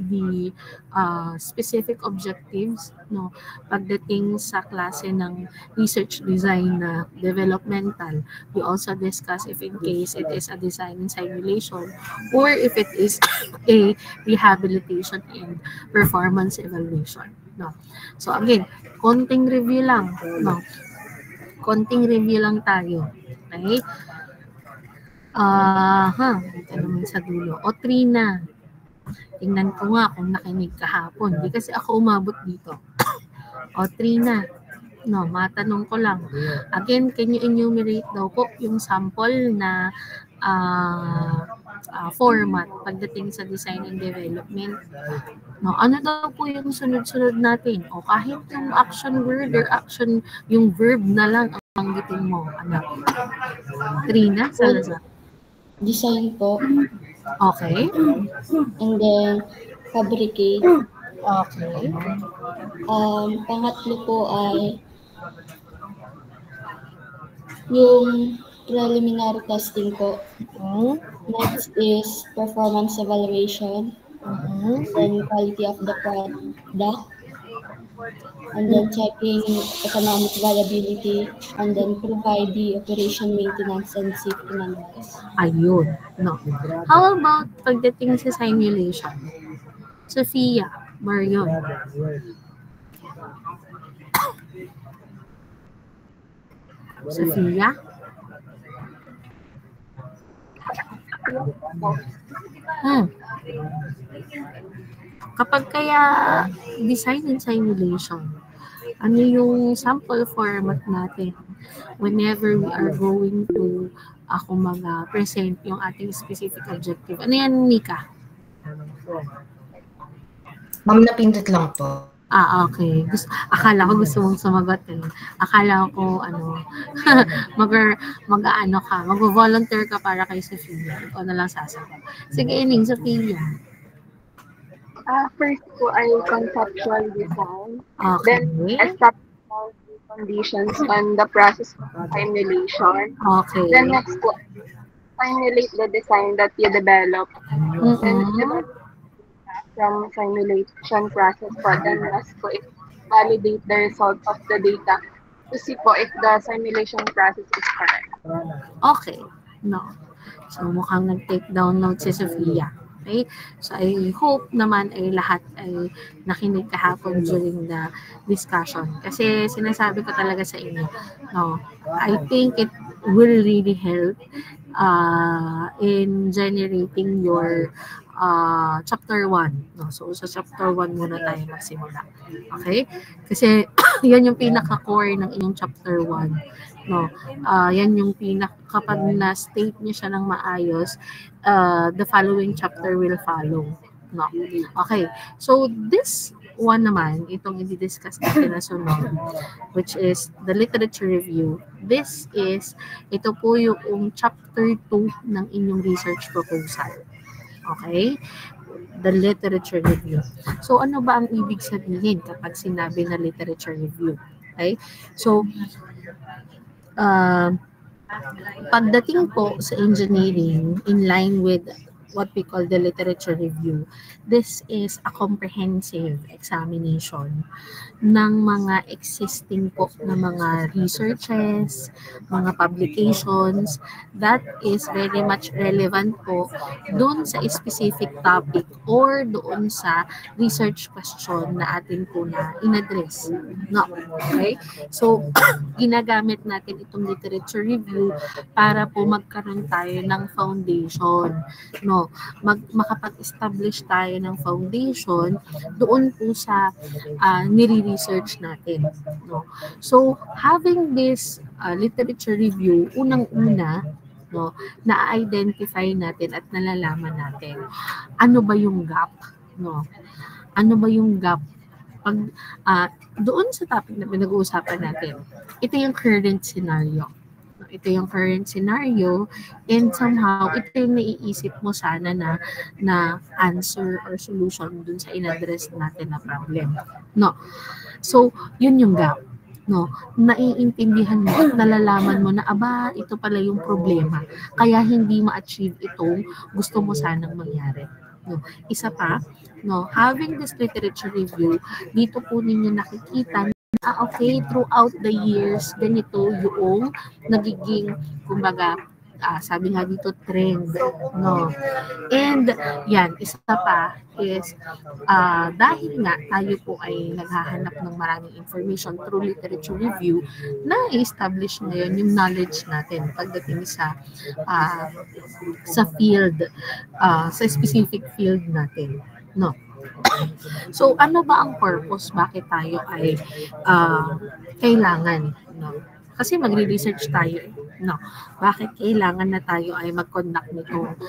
the specific objectives, no, pagdating sa klase ng research design na developmental. We also discuss if in case it is a design and simulation or if it is a rehabilitation and performance evaluation, no. So again, konting review lang, no. Konting review lang tayo. Okay? Ito naman sa dulo. O Trina, tingnan ko nga kung nakinig kahapon. Di kasi ako umabot dito. O Trina, no, matanong ko lang. Again, can you enumerate daw po yung sample na format pagdating sa design and development? No, ano daw po yung sunod-sunod natin? O kahit yung action word or action, yung verb na lang ang banggitin mo. Ano? Trina, Salazar. Design po. Okay. And then, fabricate. Okay. Pangatlo po ay yung preliminary testing po. Next is performance evaluation. Then quality of the product. And then checking economic viability, and then provide the operation, maintenance, and safety manuals. Ayun. No. How about pagdating sa simulation? Sophia, Marion. Sophia? Kapag kaya design and simulation, ano yung sample format natin whenever we are going to present yung ating specific objective? Ano yan, Mika? Ma'am, napindot lang po. Okay. Akala ko gusto mong sumagot eh. Akala ko mag-volunteer ka para kay Sophia. Ikaw na lang sasagot. Sige, Ining, Sophia. First po ay conceptual design. Okay. Then establish conditions on the process of simulation. Okay. Then next po, simulate the design that you develop. Then from simulation process po, then last po is validate the result of the data to see po if the simulation process is correct. Okay. No. So mukhang nag-take down notes si Sophia. Okay? So I hope naman ay lahat ay nakinig kahapon during the discussion. Kasi sinasabi ko talaga sa inyo, no, I think it will really help in generating your chapter 1. No? So sa chapter 1 muna tayo magsimula. Okay? Kasi yan yung pinaka-core ng inyong chapter 1. No, yan yung kapag na-state niya siya ng maayos, the following chapter will follow. No. Okay. So this one naman, itong i-discuss natin na sunod, which is the literature review. Ito po yung chapter 2 ng inyong research proposal. Okay? The literature review. So ano ba ang ibig sabihin kapag sinabi na literature review? Okay? So pagdating po sa engineering, in line with what we call the literature review, this is a comprehensive examination ng mga existing po na mga researches, mga publications that is very much relevant po doon sa specific topic or doon sa research question na atin po na in-address. No? Okay? So, ginagamit natin itong literature review para po magkaroon tayo ng foundation. No? Makapag-establish tayo ng foundation doon po sa nire-research natin. No? So, having this literature review, unang-una, no, na-identify natin at nalalaman natin ano ba yung gap. No? Ano ba yung gap? Pag, doon sa topic na pinag-uusapan natin, ito yung current scenario. Ito yung current scenario and somehow ito yung naiisip mo sana na answer or solution dun sa in-address natin na problem. No. So, yun yung gap. No, naiintindihan mo at nalalaman mo na ito pala yung problema. Kaya hindi ma-achieve itong gusto mo sanang mangyari. No? Isa pa, no, having this literature review, dito po ninyo nakikita na okay, throughout the years, ganito yung nagiging, kumbaga, sabi nga dito, trend. No? And yan, isa pa is, dahil nga tayo po ay naghahanap ng maraming information through literature review, na-establish ngayon yung knowledge natin pagdating sa field, sa specific field natin. No? So, ano ba ang purpose? Bakit tayo ay kailangan? No? Kasi magre-research tayo. No? Bakit kailangan na tayo ay mag-conduct nitong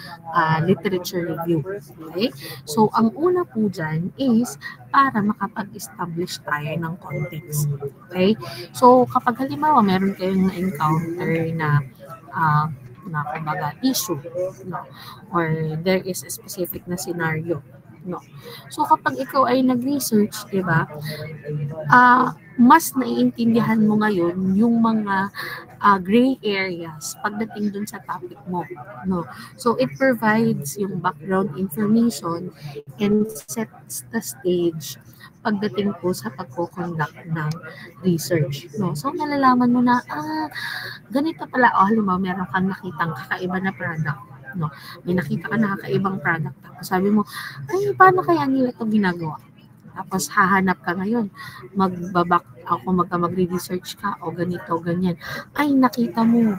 literature review? Okay? So, ang una po dyan is para makapag-establish tayo ng context. Okay? So, kapag halimbawa meron kayong na-encounter na kumbaga issue, no? Or there is a specific na scenario, no? So kapag ikaw ay nag-research, 'di ba? Mas naiintindihan mo ngayon yung mga gray areas pagdating dun sa topic mo, no? So it provides yung background information and sets the stage pagdating po sa pagko-conduct ng research, no? So malalaman mo na ganito pala, halimbawa meron kang nakitang kakaiba na product, no? May nakita ka na kakaibang product, tapos sabi mo, ay paano kaya nila ito ginagawa? Tapos hahanap ka ngayon, magre-research ka o ganito, ganyan. Ay nakita mo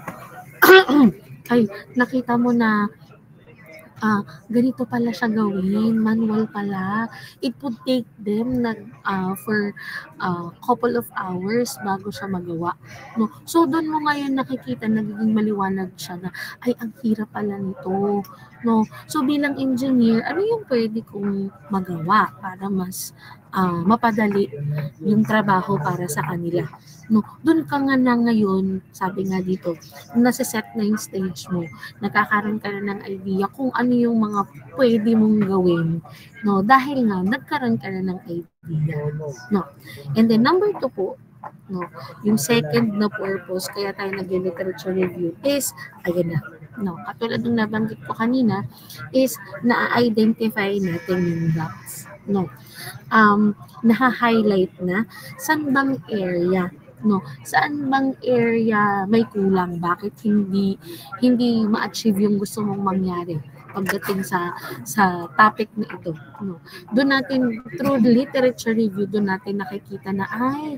na ganito pala siya gawin, manual pala. It would take them for couple of hours bago siya magawa. No? So doon mo ngayon nakikita, nagiging maliwanag siya na, ay ang hirap pala nito. No? So bilang engineer, ano yung pwede kong magawa para mas mapadali yung trabaho para sa kanila? No, doon ka nga na ngayon, sabi nga dito, nasa-set na yung stage mo, nagkakaroon ka na ng idea kung ano yung mga pwede mong gawin, no, dahil nga nagkaroon ka na ng idea, no. And then number 2 po, no, yung second na purpose kaya tayo nag-literature review is, ayan na, no, katulad ng nabanggit ko kanina, is na-identify natin yung gaps, no. Naha-highlight na saan bang area, no, saan bang area may kulang, bakit hindi ma-achieve yung gusto mong mangyari pagdating sa topic na ito, no. Doon natin, through the literature review, doon natin nakikita na ay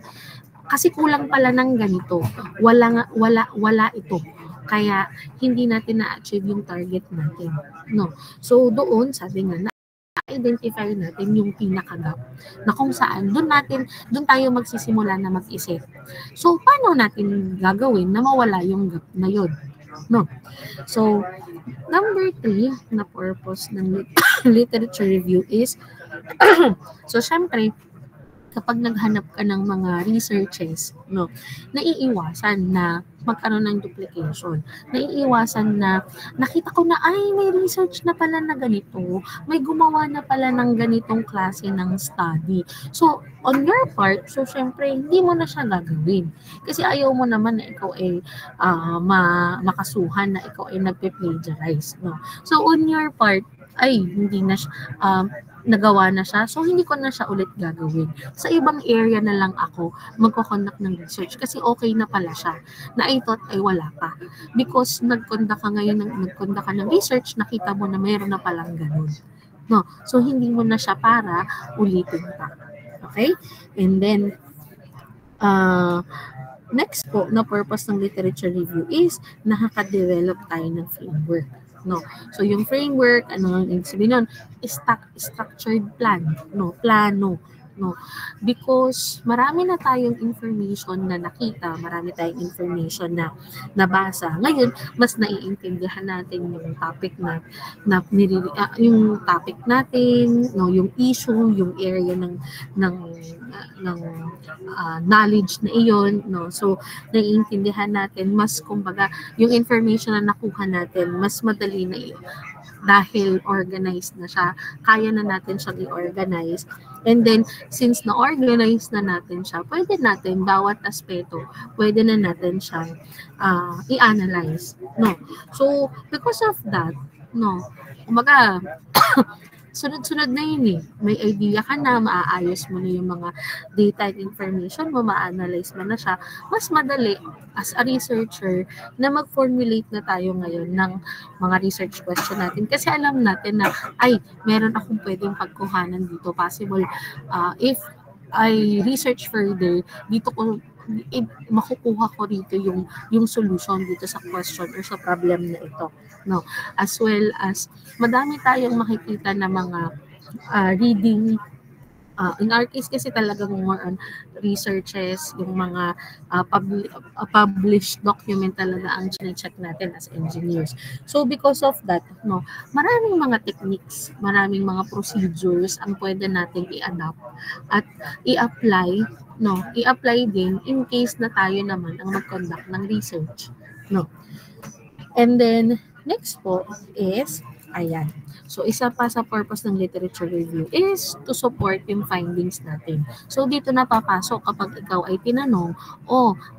kasi kulang pala ng ganito, wala ito, kaya hindi natin na-achieve yung target natin, no. So doon, sabi nga, identify natin yung pinaka-gap na kung saan doon tayo magsisimula na mag-isip. So paano natin gagawin na mawala yung gap na yun, no? So number 3 na purpose ng literature review is so syempre kapag naghanap ka ng mga researches, no, naiiwasan na magkaroon ng duplication. Naiiwasan na nakita ko na ay may research na pala na ganito, may gumawa na pala ng ganitong klase ng study. So on your part, so syempre hindi mo na siya gagawin. Kasi ayaw mo naman na ikaw ay makasuhan na ikaw ay nagpe-plagiarize, no. So on your part, ay hindi na nagawa na siya, so hindi ko na siya ulit gagawin. Sa ibang area na lang ako magko-conduct ng research kasi okay na pala siya, na I thought ay wala pa. Because nag-conduct ka ng research, nakita mo na mayroon na palang ganun. No? So hindi mo na siya para ulitin pa. Okay? And then, next po na purpose ng literature review is nakaka-develop tayo ng framework. No. So yung framework, ano yung sabihin nun, structured plan, no, plano, no. Because marami na tayong information na nakita, marami tayong information na nabasa. Ngayon, mas naiintindihan natin yung topic yung topic natin, no, yung issue, yung area ng knowledge na iyon, no. So naiintindihan natin mas, kumbaga, yung information na nakuha natin mas madali na dahil organized na siya, kaya na natin siya i-organize. And then, since na-organize na natin siya, pwede natin, bawat aspeto, pwede na natin siya i-analyze, no. So, because of that, no, kumbaga, sunod-sunod na yun eh. May idea ka na, maaayos mo na yung mga data and information mo, ma-analyze mo na siya. Mas madali as a researcher na mag-formulate na tayo ngayon ng mga research question natin. Kasi alam natin na, ay, meron akong pwedeng pagkuhanan dito. Possible, if I research further, dito ko makukuha ko rito yung solution dito sa question or sa problem na ito, no, as well as madami tayong makikita na mga reading, in our case kasi talagang more on researches, yung mga published document talaga ang check natin as engineers. So because of that, no, maraming mga techniques, maraming mga procedures ang pwede nating i-adapt at i-apply, no, i-apply din in case na tayo naman ang mag-conduct ng research, no. And then next po is ayan. So, isa pa sa purpose ng literature review is to support yung findings natin. So, dito napapasok kapag ikaw ay tinanong,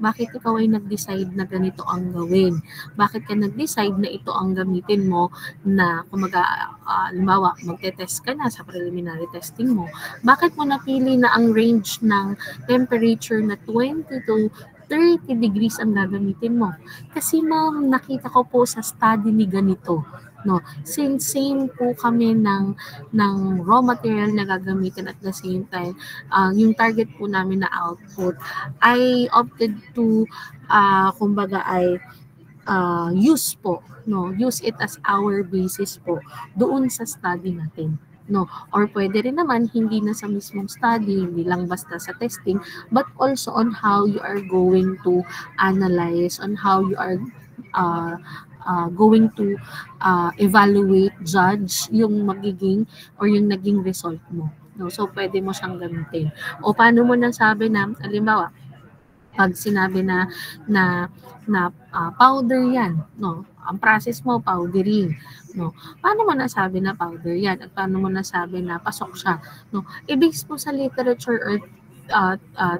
bakit ikaw ay nag-decide na ganito ang gawin? Bakit ka nag-decide na ito ang gamitin mo na, kumaga, halimbawa, magte-test ka na sa preliminary testing mo. Bakit mo napili na ang range ng temperature na 20 to 30 degrees ang gagamitin mo? Kasi ma'am, nakita ko po sa study ni ganito, no, since same po kami ng raw material na gagamitin at the same time, yung target po namin na output, I opted to, kumbaga ay use it as our basis po doon sa study natin. No, or pwede rin naman hindi na sa mismong study, hindi lang basta sa testing, but also on how you are going to analyze, on how you are going to evaluate, judge yung magiging or yung naging result mo. No, so pwede mo siyang gamitin. O paano mo nasabi na, halimbawa, pag sinabi na powder yan, no, ang process mo powdering, no, paano mo nasabi na powder yan at paano mo nasabi na pasok siya, no, i-base po sa literature or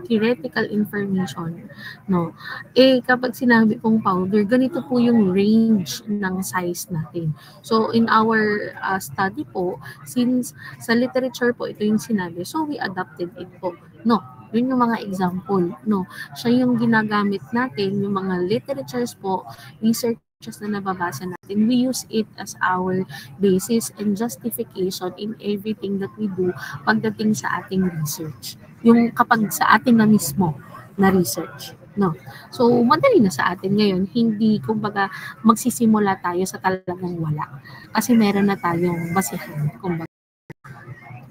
theoretical information, no, kapag sinabi pong powder, ganito po yung range ng size natin. So in our study po, since sa literature po ito yung sinabi, so we adapted it po, no. Yun yung mga example, no. Siya yung ginagamit natin, yung mga literatures po, researches na nababasa natin. We use it as our basis and justification in everything that we do pagdating sa ating research. Yung kapag sa atin na mismo na research, no. So, madali na sa atin ngayon, hindi kumbaga magsisimula tayo sa talagang wala. Kasi meron na tayong basihan, kumbaga.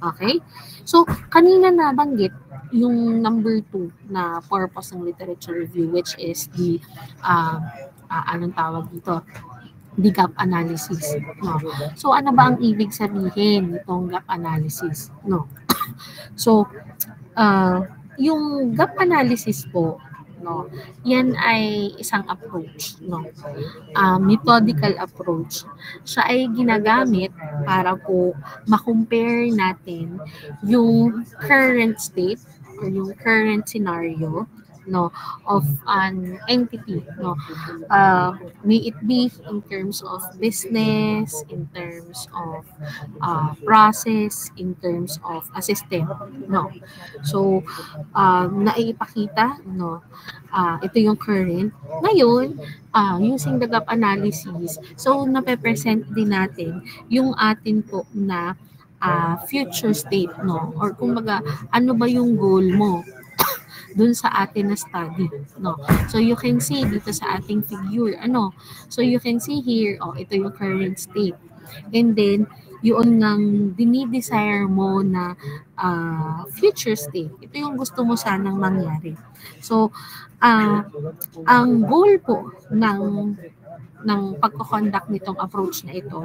Okay? So, kanina nabanggit yung number 2 na purpose ng literature review, which is the, anong tawag dito? The gap analysis. No? So, ano ba ang ibig sabihin nitong gap analysis? No? So, yung gap analysis po, no, yan ay isang approach, no, methodical approach. Siya ay ginagamit para po ma-compare natin yung current state or yung current scenario, no, of an entity, no, may it be in terms of business, in terms of process, in terms of a system, no. So naipakita, no, ito yung current. Ngayon, using the gap analysis, so nape-present din natin yung atin po na future state, no, or kumbaga ano ba yung goal mo dun sa atin na study, no. So you can see dito sa ating figure, ano, so you can see here, ito yung current state, and then yun ngang dinidesire mo na future state, ito yung gusto mo sanang mangyari. So ang goal po ng pagko-conduct nitong approach na ito,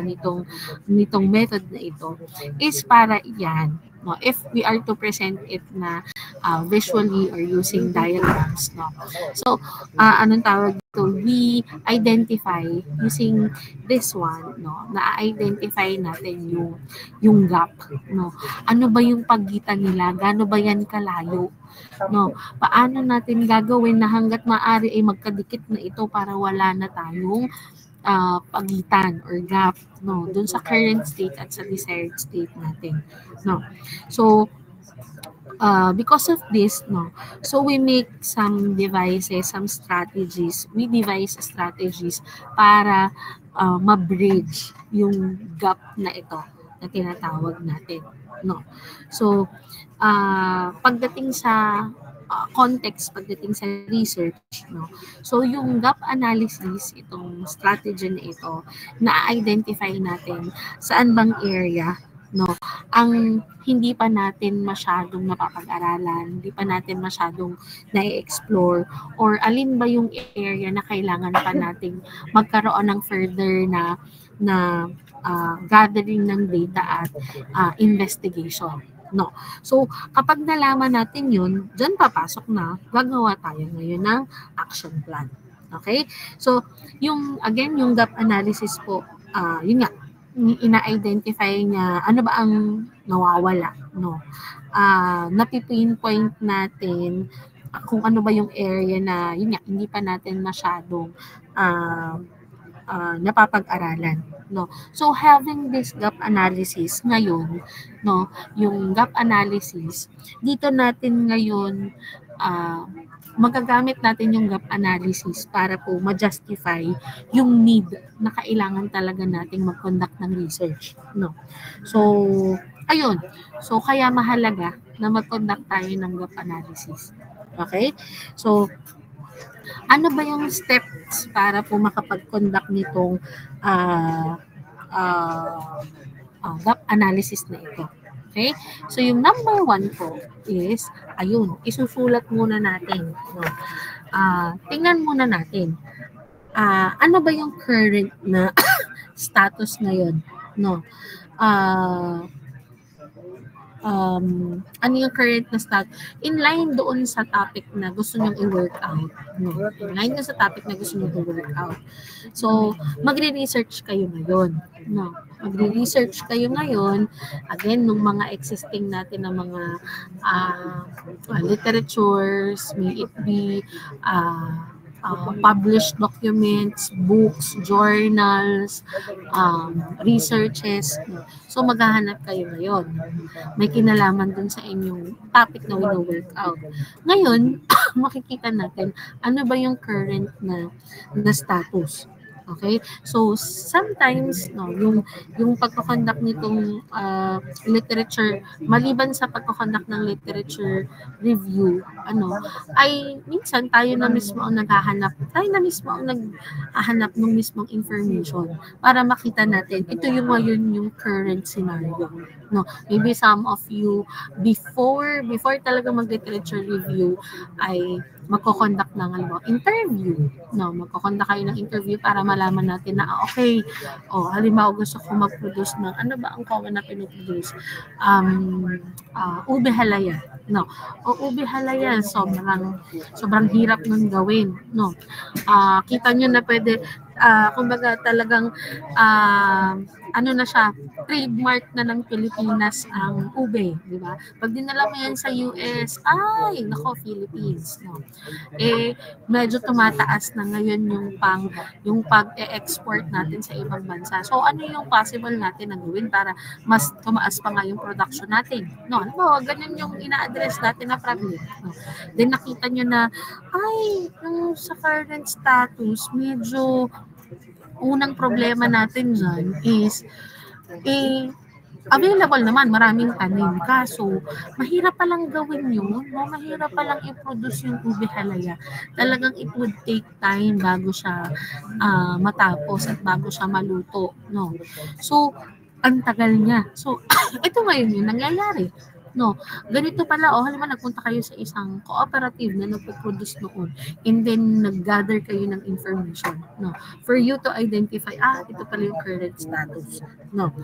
nitong method na ito, is para yan, no, if we are to present it na visually or using diagrams, no. So anong tawag dito, we identify using this one, no, na-identify natin yung gap, no. Ano ba yung pagitan nila, gaano ba yan kalayo, no, paano natin gagawin na hangga't maaari ay magkadikit na ito para wala na tayong pagitan or gap, no, dun sa current state at sa desired state natin, no. So because of this, no, so we make some devices, some strategies, we devise strategies para ma-bridge yung gap na ito na tinatawag natin, no. So pagdating sa context, pagdating sa research, no, so yung gap analysis, itong strategy na ito, na-identify natin saan bang area, no, ang hindi pa natin masyadong napapag-aralan, hindi pa natin masyadong na-explore, or alin ba yung area na kailangan pa nating magkaroon ng further na gathering ng data at investigation, no. So kapag nalaman natin yun, dyan papasok na gagawa tayo ngayon ng action plan. Okay? So yung gap analysis po, yun nga, ina-identify niya ano ba ang nawawala, no. Napi-pinpoint natin kung ano ba yung area na yun nga, hindi pa natin masyadong napapag-aralan, no. So having this gap analysis ngayon, no, yung gap analysis, dito natin ngayon magagamit natin yung gap analysis para po ma-justify yung need na kailangan talaga nating mag-conduct ng research, no. So ayun, so kaya mahalaga na mag-conduct tayo ng gap analysis. Okay? So ano ba yung steps para po makapag-conduct nitong gap analysis na ito? Okay? So, yung number 1 po is, ayun, isusulat muna natin. No? Tingnan muna natin. Ano ba yung current na status ngayon? No? Ano yung current na status? In line doon sa topic na gusto nyong i-work out. No? In line doon sa topic na gusto nyong i-work out. So, magre-research kayo ngayon. No? Magre-research kayo ngayon, again, nung mga existing natin na mga literatures, may it be published documents, books, journals, researches. So, maghahanap kayo ngayon. May kinalaman dun sa inyong topic na wino-work out. Ngayon, makikita natin ano ba yung current na status. Okay? So, sometimes, no, yung pagko-conduct nitong literature, maliban sa pagko-conduct ng literature review, ay minsan tayo na mismo ang naghahanap ng mismong information para makita natin, ito yung ngayon yung current scenario. No, maybe some of you, before talaga mag-literature review, ay magko-conduct ng interview. No, magko-conduct kayo ng interview para malaman natin na okay, halimbawa gusto ko mag-produce ng ano ba ang common na pinoproduce? Ube halaya. No, ube halaya, sobrang hirap nun gawin. No, kita nyo na pwede, kumbaga talagang ano na siya, trademark na ng Pilipinas ang ube, di ba? Pag dinala mo yan sa US, ay, nako, Philippines, no. Medyo tumataas na ngayon yung pag-export natin sa ibang bansa. So, ano yung possible natin na gawin para mas tumaas pa nga yung production natin? No, ganyan yung ina-address natin na problem. No? Then, nakita nyo na, ay, yung sa current status, medyo unang problema natin dyan is available naman, maraming tanim. Kaso, mahirap palang gawin yun, no? Mahirap palang i-produce yung ube halaya. Talagang it would take time bago siya matapos at bago siya maluto. No? So, ang tagal niya. So, ito ngayon yung nangyayari. No, ganito pala, halimbawa nagpunta kayo sa isang cooperative na nagpo-produce noon and then nag-gather kayo ng information, no, for you to identify, ito pala yung current status, no.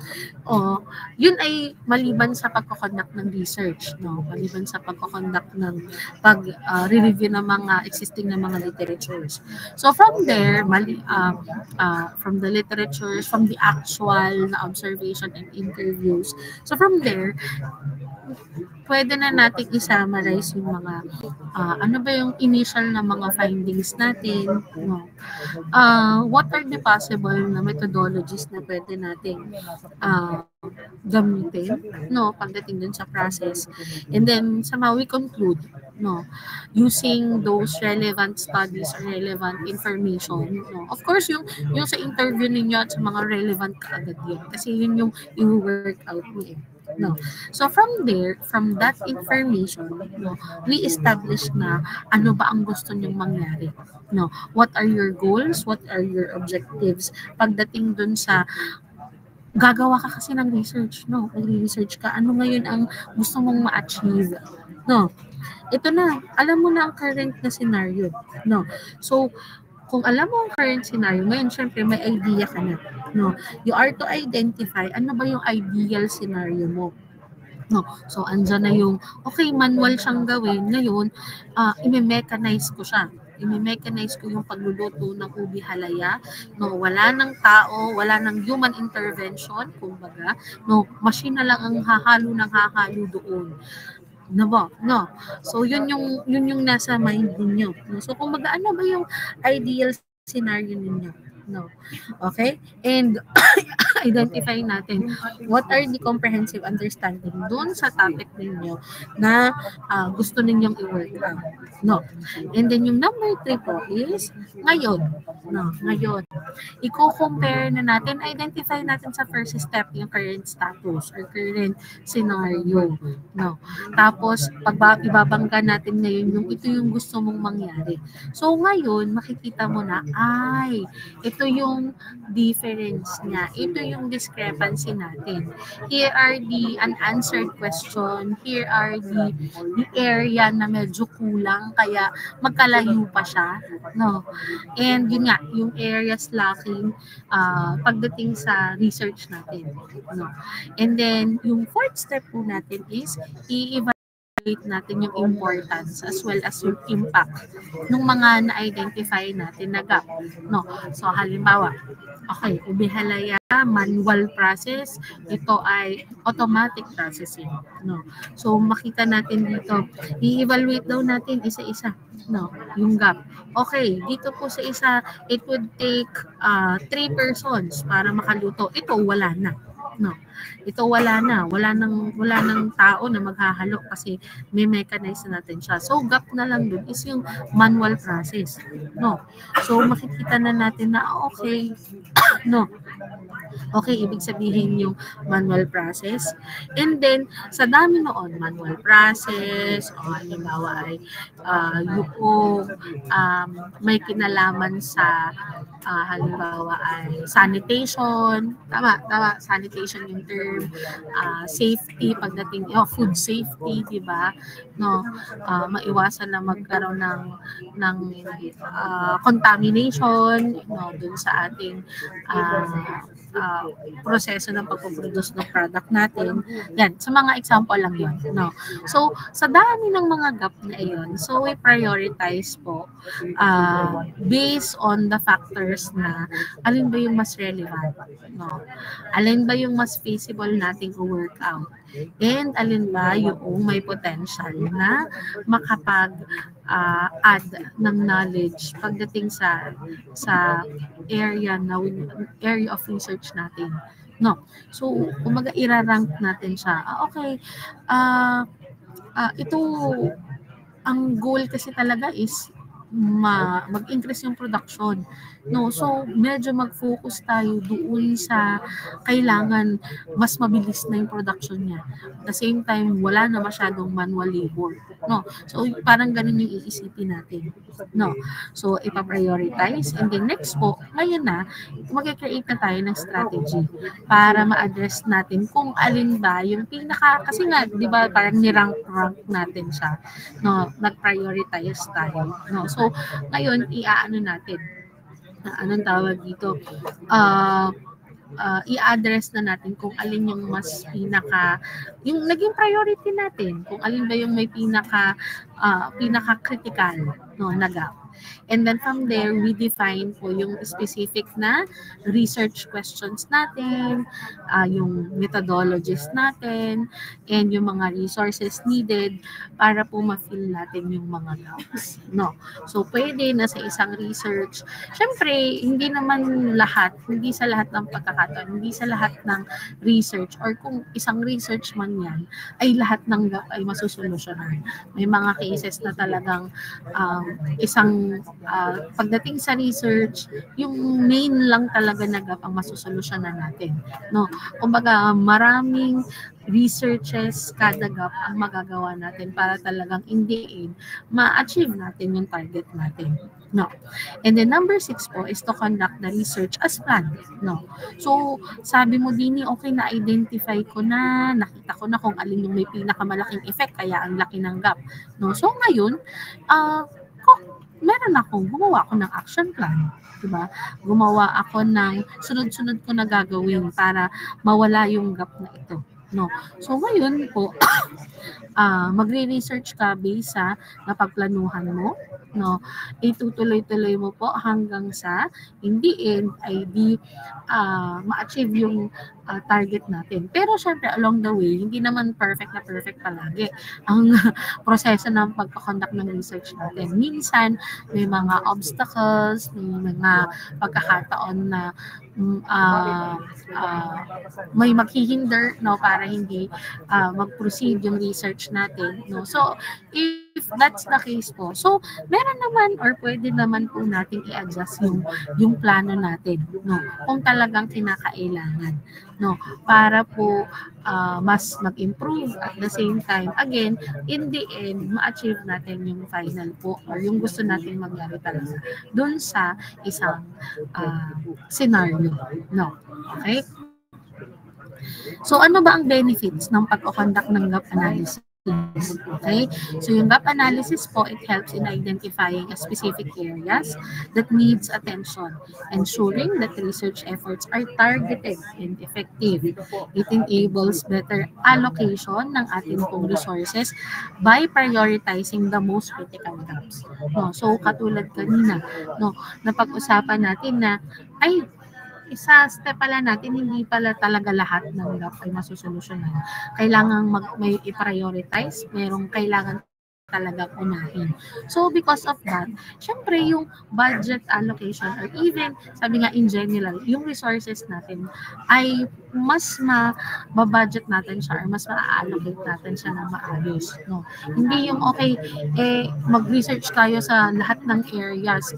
Yun ay maliban sa pagko-conduct ng research, no, maliban sa pagko-conduct ng pag-review ng mga existing na mga literatures. So from there, from the literatures, from the actual na observation and interviews, so from there, pwede na natin i-summarize yung mga ano ba yung initial na mga findings natin, no? What are the possible na methodologies na pwede nating gamitin, no, pagdating dun sa process. And then somehow we conclude, no, using those relevant studies or relevant information, no. Of course, yung sa interview ninyo at sa mga relevant kaagad yun. Kasi yun yung i-work out mo eh. No. So from there, from that information, no, we establish na ano ba ang gusto nyong mangyari. No, what are your goals? What are your objectives? Pagdating dun sa gagawa ka kasi ng research, no? Mag-research ka. Ano ngayon ang gusto mong ma-achieve? No. Ito na, alam mo na ang current na scenario, no? So, kung alam mo ang current scenario, ngayon, syempre, may idea ka na, no? You are to identify ano ba yung ideal scenario mo. No. So, andyan na yung, okay, manual siyang gawin. Ngayon, i-mechanize ko siya. I-mechanize ko yung pagluluto ng ubi halaya. No, wala ng tao, wala ng human intervention, kumbaga. No, machine na lang ang hahalo doon. No ba? No. So, yun yung nasa mind ninyo. No? So, kumbaga, ano ba yung ideal scenario ninyo? No. Okay? And identify natin what are the comprehensive understanding doon sa topic ninyo na gusto ninyong i-work out. No. And then yung number 3 po is ngayon. No, ngayon. I-compare na natin, identify natin sa first step yung current status or current scenario. No. Tapos ibabangga natin ngayon yung ito yung gusto mong mangyari. So ngayon makikita mo na ito yung difference niya. Ito yung discrepancy natin. Here are the unanswered question. Here are the area na medyo kulang kaya magkalayo pa siya. No? And yun nga, yung areas lacking pagdating sa research natin. No? And then, yung fourth step po natin is i-evaluate natin yung importance as well as yung impact ng mga na-identify natin na gap. No? So, halimbawa, okay, ubi halaya, manual process, ito ay automatic processing. No? So, makita natin dito, i-evaluate daw natin isa-isa. No, yung gap. Okay, dito po sa isa, it would take 3 persons para makaluto. Ito, wala na. No. Ito wala na. Wala nang tao na maghahalo kasi may mechanize na natin siya. So, gap na lang dun is yung manual process. No. So, makikita na natin na okay. No. Okay, ibig sabihin yung manual process. And then, sa dami noon, manual process, o halimbawa ay yung may kinalaman sa halimbawa ay sanitation, tama, sanitation yung term, safety, pagdating, food safety, di ba? No, maiwasan na magkaroon ng contamination, no, dun sa ating proseso ng pagpo-produce ng product natin. Yan, sa mga example lang yun. No? So, sa dami ng mga gap na iyon, so we prioritize po based on the factors na alin ba yung mas relevant, no? Alin ba yung mas feasible nating work out, and alin ba yung may potential na makapag-add ng knowledge pagdating sa area of research natin. No. So, umaga ira-rank natin siya. Okay. Ito, ang goal kasi talaga is mag-increase yung production. No, so medyo mag-focus tayo doon sa kailangan mas mabilis na yung production niya. At the same time, wala na masyadong manual labor. No, so parang ganun yung iisipin natin. No, so ipa-prioritize, and then next po, ngayon na, mag-create na tayo ng strategy para ma-address natin kung alin ba yung kasi nga, di ba, parang nirank natin siya. No, nag-prioritize tayo. No, so ngayon, iaano natin, anong tawag dito, i-address na natin kung alin yung mas yung naging priority natin, kung alin ba yung may pinaka-critical, no, na gap. And then from there, we define po yung specific na research questions natin, yung methodologies natin, and yung mga resources needed para po ma-fill natin yung mga gaps. No? So, pwede na sa isang research. Syempre, hindi naman lahat, hindi sa lahat ng pagkakataon, hindi sa lahat ng research, or kung isang research man yan, ay lahat ng gap ay masusolusyonan. May mga cases na talagang pagdating sa research, yung main lang talaga na gap ang masusolusyonan natin. No? Kumbaga, maraming researches kada gap ang magagawa natin para talagang in the end, ma-achieve natin yung target natin. No. And then number 6 po is to conduct the research as planned. No. So, sabi mo din, okay, na-identify ko na, nakita ko na kung alin yung may pinakamalaking effect, kaya ang laki ng gap. No. So, ngayon, gumawa ako ng action plan. Diba? Gumawa ako ng sunod-sunod ko na gagawin para mawala yung gap na ito. No. So, ngayon po, magre-research ka based sa napagplanuhan mo, no? Itutuloy-tuloy mo po hanggang sa in the end ay ma-achieve yung target natin. Pero syempre along the way, hindi naman perfect palagi ang proseso ng pagko-conduct ng research natin. Minsan may mga obstacles, may mga pagkakataon na may maghihinder, no, para hindi mag-proceed yung research natin, no. So if that's the case po, so meron naman or pwede naman po nating i-adjust yung plano natin, no, kung talagang kinakailangan, no, para po mas mag-improve at the same time, again, in the end, ma-achieve natin yung final po or yung gusto natin mangyari talaga dun sa isang scenario, no. Okay? So, ano ba ang benefits ng pag-conduct ng gap analysis? Okay? So, yung gap analysis po, it helps in identifying specific areas that needs attention, ensuring that research efforts are targeted and effective. It enables better allocation ng ating pong resources by prioritizing the most critical gaps. No? So, katulad kanina, no, napag-usapan natin na, isa step pala natin, hindi pala talaga lahat ng gap ay masusolusyonan. Kailangan may i-prioritize, merong kailangan talaga unahin. So, because of that, syempre yung budget allocation or even, sabi nga in general, yung resources natin ay mas ma-budget natin siya or mas ma-allocate natin siya ng maayos. No? Hindi yung okay, mag-research tayo sa lahat ng areas,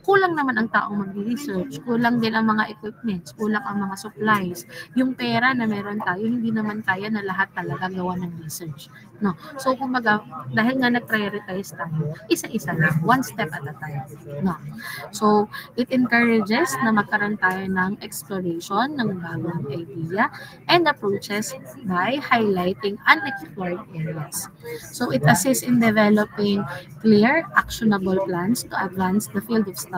kulang naman ang taong mag-research, kulang din ang mga equipments, kulang ang mga supplies. Yung pera na meron tayo, hindi naman kaya na lahat talaga gawa ng research. No. So, kumbaga, dahil nga nag-prioritize tayo, isa-isa lang, one step at a time. No. So, it encourages na magkaroon tayo ng exploration ng bagong idea and approaches by highlighting unexplored areas. So, it assists in developing clear, actionable plans to advance the field of study.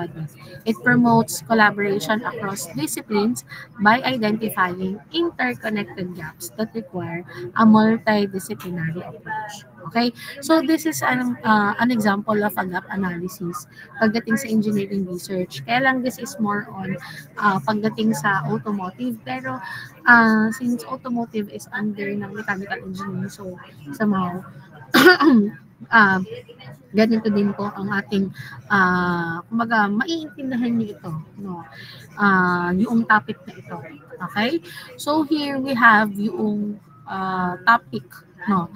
It promotes collaboration across disciplines by identifying interconnected gaps that require a multidisciplinary approach. Okay? So this is an example of a gap analysis pagdating sa engineering research. Kaya lang this is more on pagdating sa automotive, pero since automotive is under ng mechanical engineering, so somehow ganito din po ang ating kumbaga maiintindihan niyo ito, no, yung topic na ito. Okay, so here we have yung topic, no,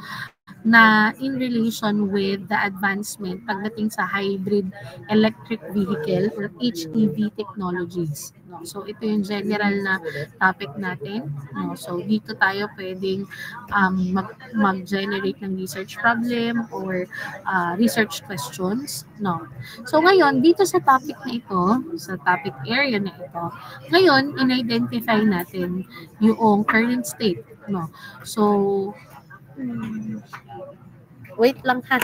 na in relation with the advancement pagdating sa hybrid electric vehicle or HEV technologies. No? So ito yung general na topic natin. No? So dito tayo pwedeng mag-generate ng research problem or research questions. No? So ngayon, dito sa topic na ito, sa topic area na ito, ngayon, in-identify natin yung current state. No? So, wait lang ha.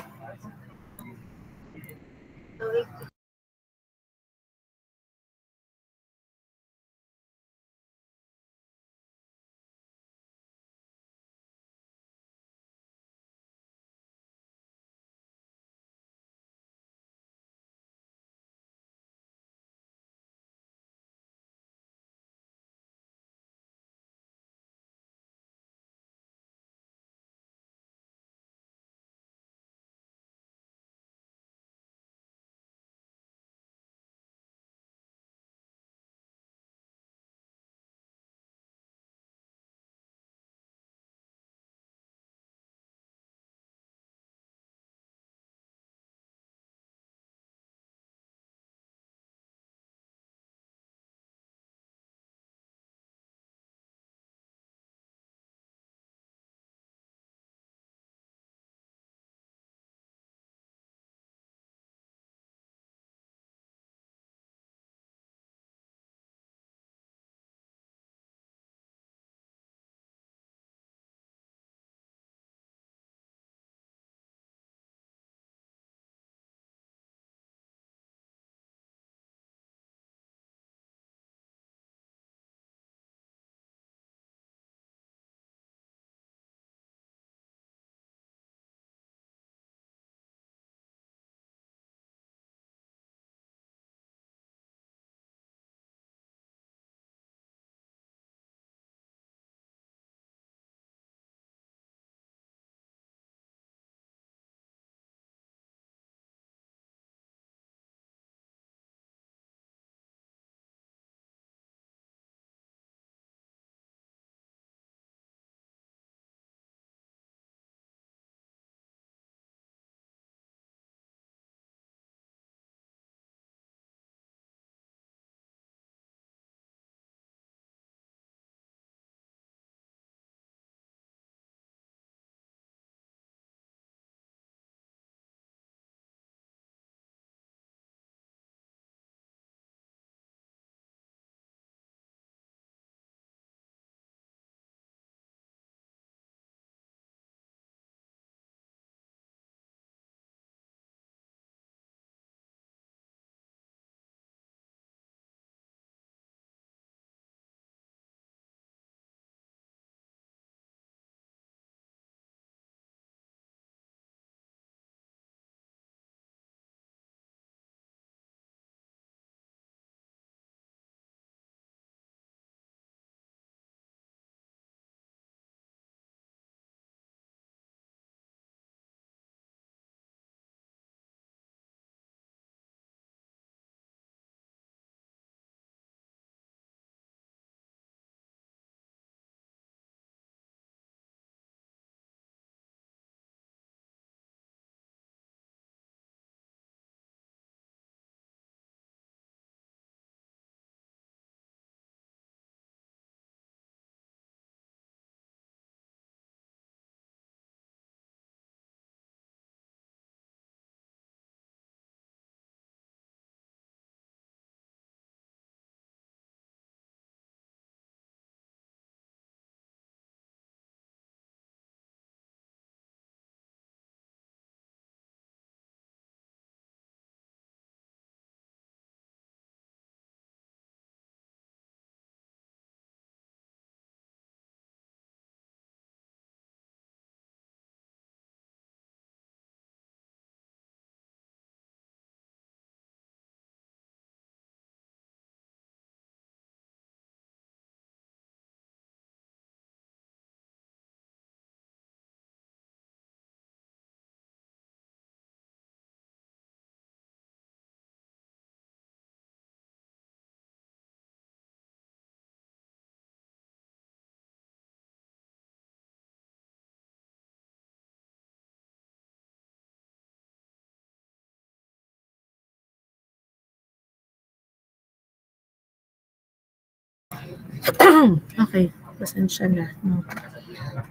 Okay, pasensya na. No?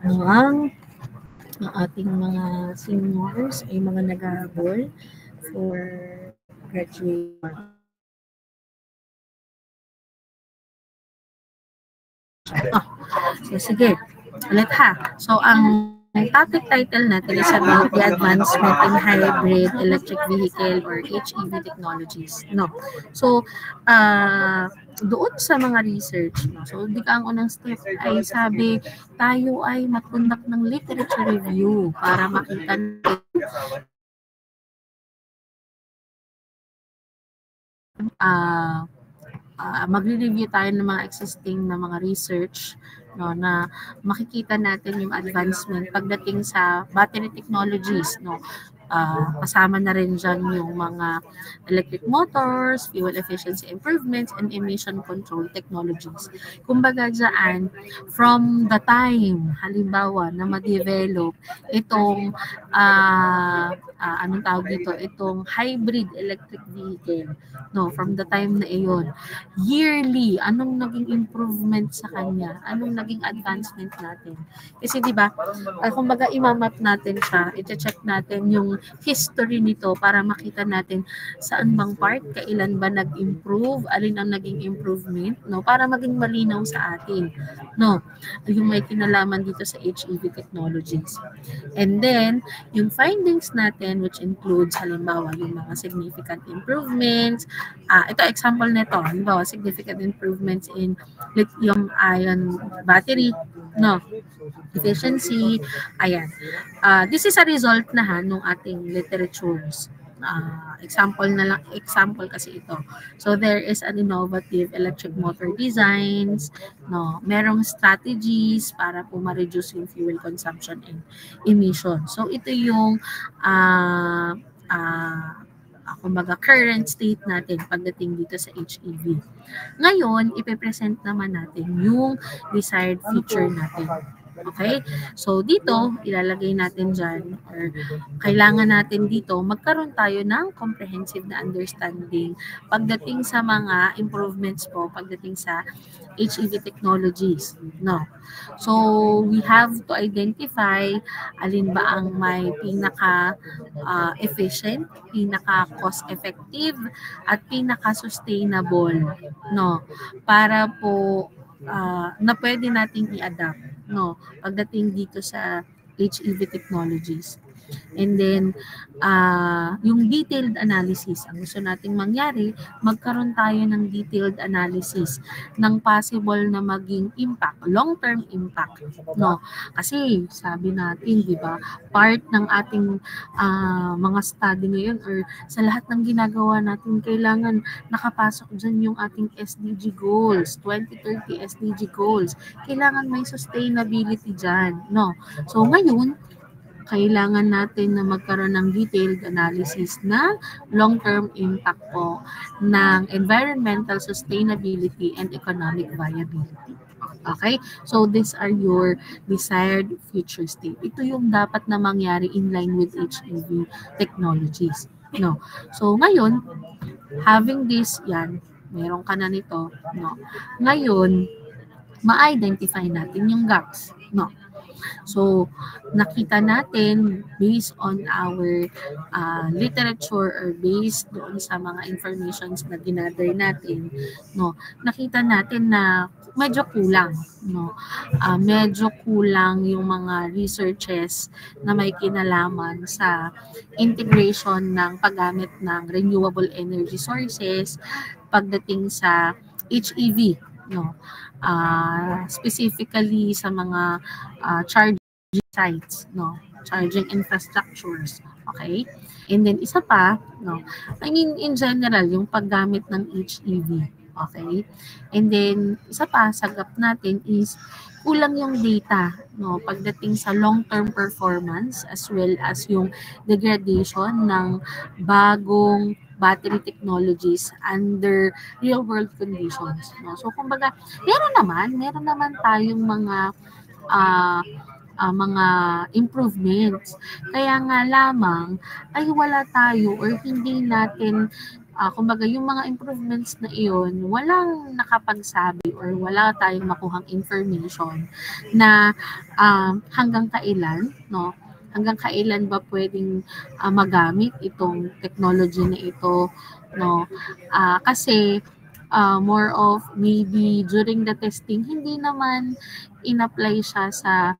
Ang ating mga seniors ay mga nag-aabol for graduation. So sige, ulit ha. So ang topic title natin is about the advancement in hybrid electric vehicle or HEV technologies. No. So doon sa mga research, no? So di ka ang unang step ay sabi tayo ay mag-conduct ng literature review para makita natin magre-review tayo ng mga existing na mga research, no, na makikita natin yung advancement pagdating sa battery technologies, no. Kasama na rin dyan yung mga electric motors, fuel efficiency improvements, and emission control technologies. Kumbaga dyan, from the time, halimbawa, na ma-develop itong anong tawag dito, itong hybrid electric vehicle, no, from the time na iyon, yearly, anong naging improvement sa kanya, anong naging advancement natin. Kasi di ba, kumbaga imamap natin siya, i-check natin yung history nito para makita natin saan bang part, kailan ba nag-improve, alin ang naging improvement, no, para maging malinaw sa atin, no, yung may kinalaman dito sa HEV technologies. And then, yung findings natin, which includes, halimbawa, yung mga significant improvements, ito example nito, halimbawa, significant improvements in lithium-ion battery, no, efficiency, ayan. This is a result na nung ating literatures. Example kasi ito. So there is an innovative electric motor designs, no, merong strategies para po ma-reduce yung fuel consumption and emission. So ito yung kumbaga current state natin pagdating dito sa HEV. Ngayon, ipe-present naman natin yung desired feature natin. Okay? So, dito, ilalagay natin dyan, or kailangan natin dito, magkaroon tayo ng comprehensive na understanding pagdating sa mga improvements po, pagdating sa HEV technologies. No? So, we have to identify alin ba ang may pinaka-efficient, pinaka-cost-effective, at pinaka-sustainable. No? Para po na pwede nating i-adapt, no, pagdating dito sa HEV technologies. And then, yung detailed analysis, ang gusto nating mangyari, magkaroon tayo ng detailed analysis ng possible na maging impact, long-term impact, no? Kasi, sabi natin, di ba, part ng ating mga study ngayon or sa lahat ng ginagawa natin, kailangan nakapasok dyan yung ating SDG goals, 2030 SDG goals. Kailangan may sustainability dyan, no? So, ngayon, kailangan natin na magkaroon ng detailed analysis na long-term impact po ng environmental sustainability and economic viability. Okay? So, these are your desired future state. Ito yung dapat na mangyari in line with HEV technologies. No? So, ngayon, having this, yan, meron ka na nito. No? Ngayon, ma-identify natin yung gaps. No? So, nakita natin based on our literature or based doon sa mga informations na ginather natin, no, nakita natin na medyo kulang, no. Medyo kulang yung mga researches na may kinalaman sa integration ng paggamit ng renewable energy sources pagdating sa HEV, no. Specifically sa mga charging sites, no, charging infrastructures, okay? And then isa pa, no, I mean in general yung paggamit ng HEV, okay? And then isa pa sa gap natin is kulang yung data, no, pagdating sa long-term performance as well as yung degradation ng bagong battery technologies under real-world conditions. No? So, kumbaga, meron naman tayong mga improvements. Kaya nga lamang ay wala tayo or hindi natin kumbaga yung mga improvements na iyon, walang nakapagsabi or wala tayong makuhang information na hanggang kailan, no? Hanggang kailan ba pwedeng magamit itong technology na ito, no? Kasi more of maybe during the testing, hindi naman in-apply siya sa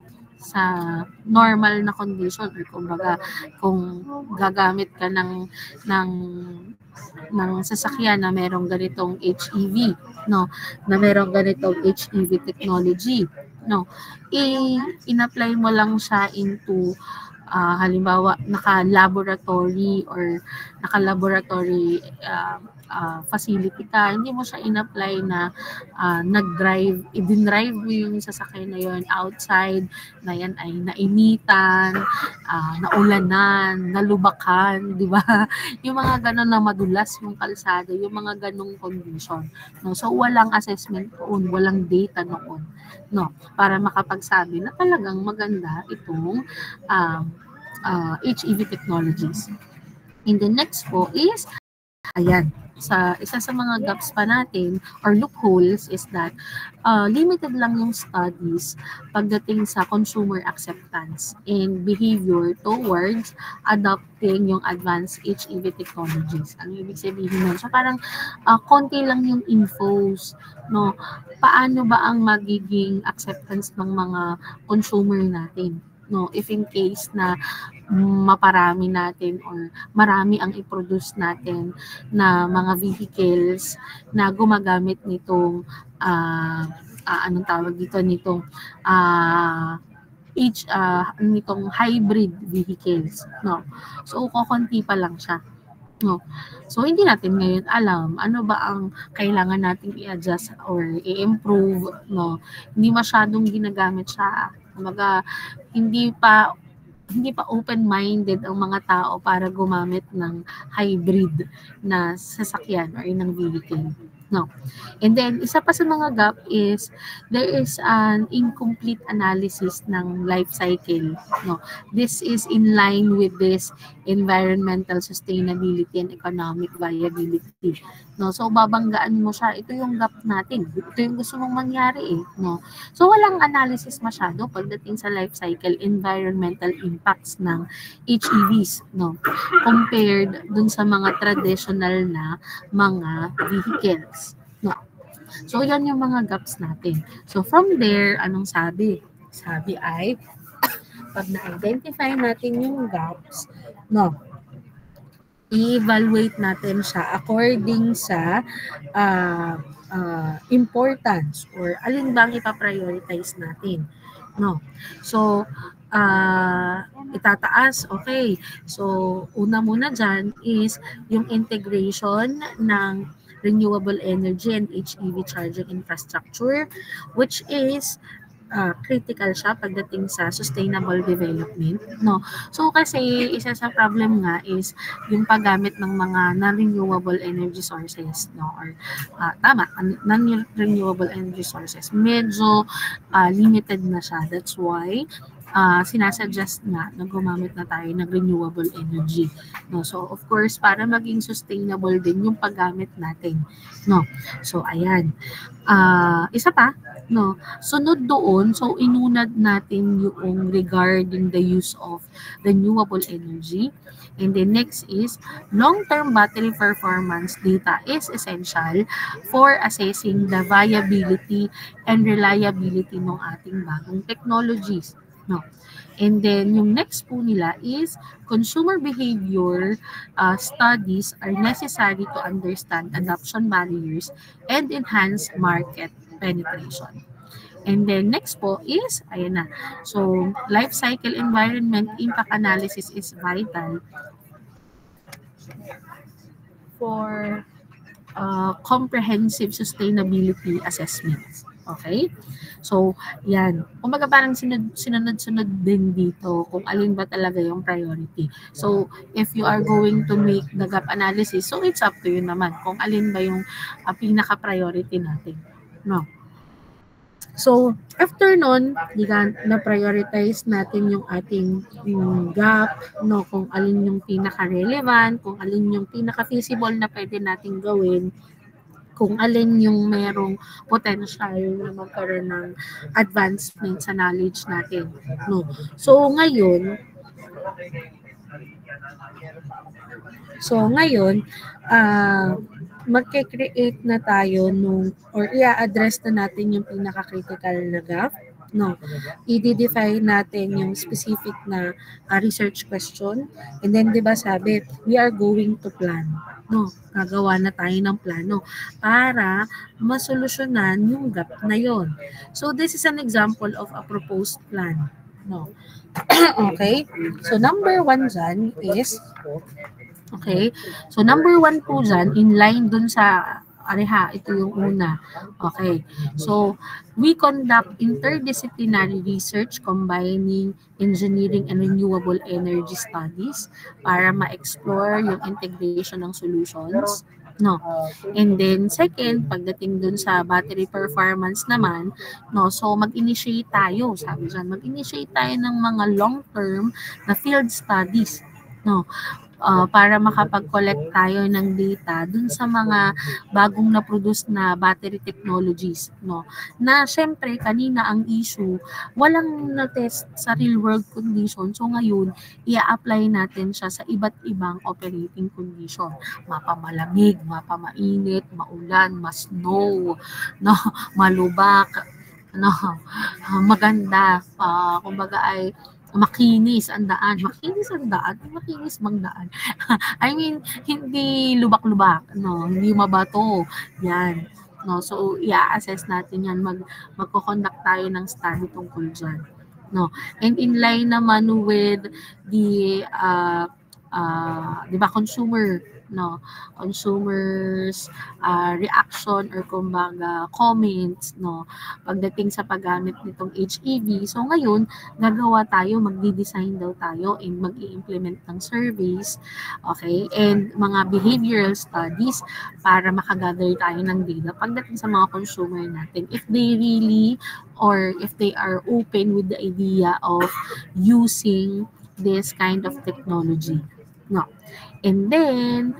normal na condition or kumbaga kung gagamit ka ng sasakyan na merong ganitong HEV, no, na merong ganitong HEV technology, no, in-apply mo lang siya into halimbawa naka-laboratory or naka-laboratory facility ka, hindi mo siya in-apply na i-drive mo yung sasakyan na yun outside, na yan ay nainitan, naulanan, nalubakan, di ba? Yung mga ganon na madulas yung kalsada, yung mga ganong condition. No? So, walang assessment noon, walang data noon, no? Para makapagsabi na talagang maganda itong HEV technologies. And the next po is, ayan, isa sa mga gaps pa natin or loopholes is that limited lang yung studies pagdating sa consumer acceptance and behavior towards adopting yung advanced HEV technologies. Ano ibig sabihin nun? So parang konti lang yung infos, no? Paano ba ang magiging acceptance ng mga consumer natin? No, if in case na maparami natin or marami ang i-produce natin na mga vehicles na gumagamit nitong anong tawag dito nitong nitong hybrid vehicles, no. So kokonti pa lang siya. No. So hindi natin ngayon alam ano ba ang kailangan nating i-adjust or i-improve, no. Hindi masyadong ginagamit siya. Kumbaga, hindi pa open-minded ang mga tao para gumamit ng hybrid na sasakyan or ng vehicle. No. And then, isa pa sa mga gap is, there is an incomplete analysis ng life cycle. No. This is in line with this environmental sustainability and economic viability. No. So, babanggaan mo siya. Ito yung gap natin. Ito yung gusto mong mangyari eh. No. So, walang analysis masyado pagdating sa life cycle environmental impacts ng HEVs. No. Compared dun sa mga traditional na mga vehicles. No. So, yan yung mga gaps natin. So, from there, anong sabi? Sabi ay, pag na-identify natin yung gaps, no, i-evaluate natin siya according sa importance or alin bang ipaprioritize natin. No. So, itataas, okay. So, una muna dyan is yung integration ng renewable energy and HEV charging infrastructure, which is critical siya pagdating sa sustainable development, no. So kasi isa sa problem nga is yung paggamit ng mga non-renewable energy sources, no, or non-renewable energy sources medyo limited na siya. That's why sinasuggest na gumamit na tayo ng renewable energy, no. So of course para maging sustainable din yung paggamit natin, no. So ayan, isa pa, no, sunod doon, so inunad natin yung regarding the use of renewable energy. And then next is long-term battery performance data is essential for assessing the viability and reliability ng ating bagong technologies. No. And then, yung next po nila is consumer behavior studies are necessary to understand adoption barriers and enhance market penetration. And then, next po is, ayan na. So, life cycle environment impact analysis is vital for comprehensive sustainability assessments. Okay? So, yan. Kumbaga parang sinunod-sunod din dito kung alin ba talaga yung priority. So, if you are going to make the gap analysis, so it's up to you naman kung alin ba yung pinaka-priority natin. No? So, after nun, na-prioritize natin yung ating gap, no, kung alin yung pinaka-relevant, kung alin yung pinaka-feasible na pwede natin gawin, kung alin yung merong potential na magkaroon ng advancement sa knowledge natin. No? So, ngayon, magke-create na tayo or i-address na natin yung pinaka-critical na gap. No, i-define natin yung specific na research question. And then, di ba sabi, we are going to plan. No, gagawa na tayo ng plano para masolusyonan yung gap na yon. So, this is an example of a proposed plan. No. Okay? So, number 1 dyan is, okay? So, number 1 po dyan, in line dun sa ito yung una. Okay. So, we conduct interdisciplinary research combining engineering and renewable energy studies para ma-explore yung integration ng solutions. No. And then, second, pagdating dun sa battery performance naman, no, so mag-initiate tayo, sabi dyan, mag-initiate tayo ng mga long-term na field studies. No. Para makapag-collect tayo ng data dun sa mga bagong na-produce na battery technologies, no? Na syempre kanina ang issue, walang na-test sa real world condition. So ngayon, i-apply natin siya sa iba't ibang operating condition. Mapamalamig, mapamainit, maulan, ma-snow, no, malubak, no, maganda, kumbaga ay makinis ang daan. Makinis ang daan? Makinis bang daan? I mean, hindi lubak-lubak, no? Hindi mabato. Yan. No? So, i-assess natin yan. Magko-conduct tayo ng study tungkol dyan. No? And in line naman with the di ba, consumers reaction or kumbaga comments, no, pagdating sa paggamit nitong HEV. So ngayon, gagawa tayo, magdi-design daw tayo and mag-i-implement ng surveys, okay, and mga behavioral studies para makagather tayo ng data pagdating sa mga consumer natin, if they really or if they are open with the idea of using this kind of technology. No. And then,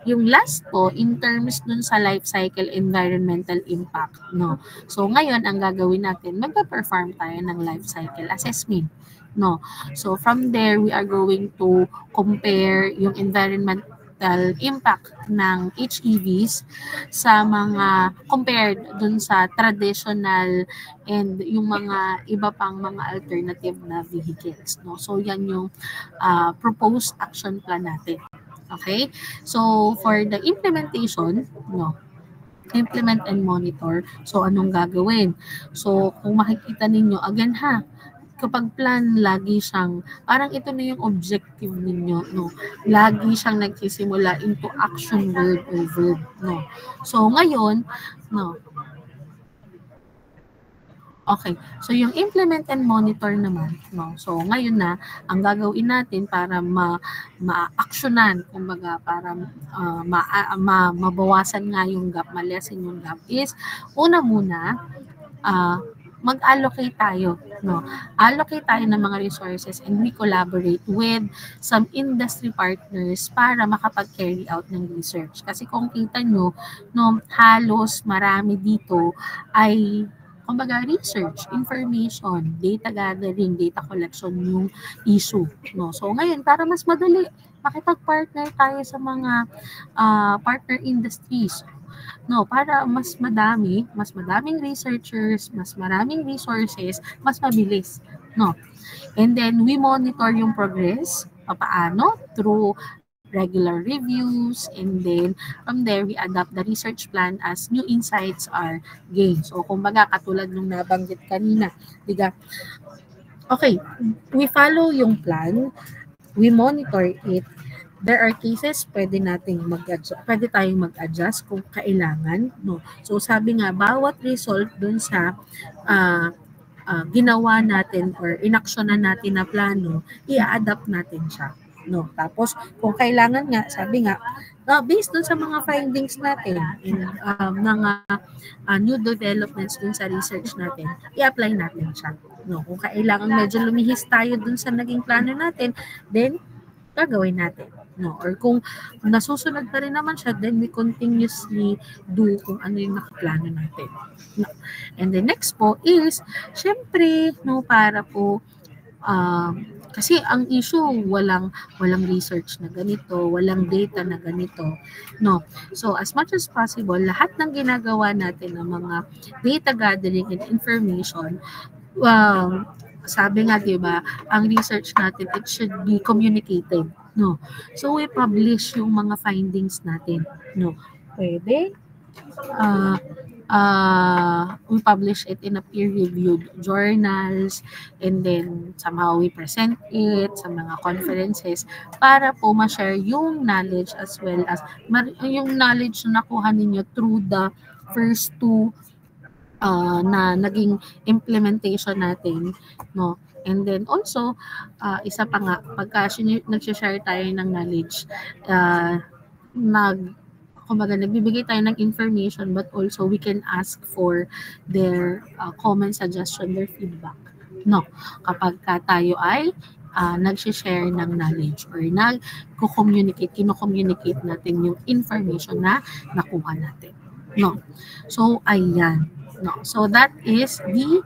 yung last po, in terms dun sa life cycle environmental impact, no. So, ngayon, ang gagawin natin, magpa-perform tayo ng life cycle assessment, no. So, from there, we are going to compare yung environmental impact ng HEVs sa mga compared dun sa traditional and yung mga iba pang mga alternative na vehicles, no. So, yan yung proposed action plan natin. Okay? So, for the implementation, no, implement and monitor. So, anong gagawin? So, kung makikita ninyo, again ha, kapag plan, lagi siyang, parang ito na yung objective ninyo, no? Lagi siyang nagsisimula into action word or verb, no? So, ngayon, no, okay. So, yung implement and monitor naman, no? So, ngayon na, ang gagawin natin para ma-actionan, kumbaga, para mabawasan nga yung gap, ma-lessen yung gap, is, una muna, mag-allocate tayo, no? Allocate tayo ng mga resources and we collaborate with some industry partners para makapag-carry out ng research. Kasi kung kita nyo, no, halos marami dito ay kumbaga research, information, data gathering, data collection yung issue, no? So ngayon, para mas madali, makipag-partner tayo sa mga partner industries, no, para mas madaming researchers, mas maraming resources, mas mabilis, no. And then we monitor yung progress, paano? Through regular reviews, and then from there we adapt the research plan as new insights are gained. So kumbaga katulad nung nabanggit kanina, diga. Okay, we follow yung plan, we monitor it. There are cases pwede tayong mag-adjust kung kailangan, no. So sabi nga, bawat result dun sa ginawa natin or inaksyonan natin na plano, i-adapt natin siya, no. Tapos kung kailangan nga, sabi nga, based dun sa mga findings natin ng new developments dun sa research natin, i-apply natin siya. No, kung kailangan medyo lumihis tayo dun sa naging plano natin, then gagawin natin. No, or kung nasusunod pa rin naman siya, then we continuously do kung ano yung nakaplano natin. No. And the next po is, syempre, no, para po kasi ang issue, walang research na ganito, walang data na ganito, no. So as much as possible, lahat ng ginagawa natin ng mga data gathering and information, sabi nga 'di ba, ang research natin, it should be communicated, no. So we publish yung mga findings natin, no. Pwede we publish it in a peer-reviewed journals, and then somehow we present it sa mga conferences para po ma-share yung knowledge as well as yung knowledge na nakuha ninyo through the first two na naging implementation natin, no. And then also, isa pa nga, pagka nag-share tayo ng knowledge, kumbaga, nagbibigay tayo ng information, but also we can ask for their comment, suggestion, their feedback. No, kapag tayo ay nag-share ng knowledge or kino-communicate natin yung information na nakuha natin. No. So, ayan. No. So, that is the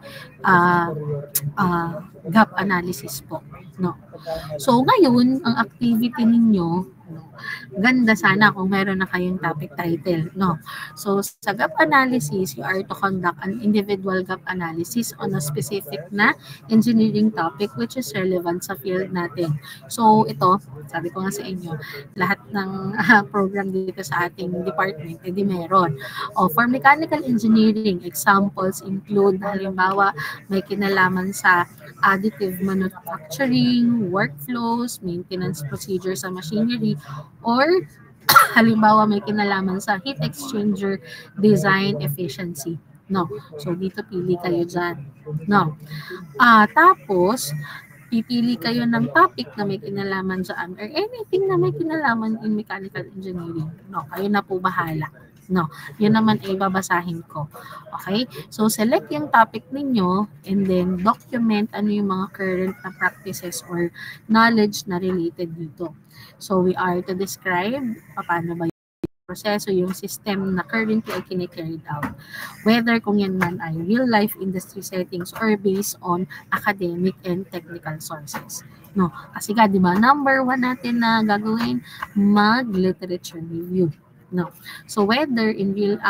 gap analysis po. No. So, ngayon, ang activity ninyo, ganda sana kung meron na kayong topic title, no? So, sa gap analysis, you are to conduct an individual gap analysis on a specific na engineering topic which is relevant sa field natin. So, ito, sabi ko nga sa inyo, lahat ng program dito sa ating department, edi meron. For mechanical engineering, examples include, halimbawa, may kinalaman sa additive manufacturing, workflows, maintenance procedures sa machinery, or halimbawa may kinalaman sa heat exchanger design efficiency. No. So dito pili kayo dyan. No. Tapos pipili kayo ng topic na may kinalaman dyan or anything na may kinalaman in mechanical engineering. No, kayo na po bahala. No, yun naman ay babasahin ko. Okay? So, select yung topic ninyo and then document ano yung mga current na practices or knowledge na related dito. So, we are to describe paano ba yung proseso, yung system na currently ay kine-carried out. Whether kung yan man ay real-life industry settings or based on academic and technical sources. No, kasi nga, di ba, number 1 natin na gagawin, mag-literature review. No. So whether include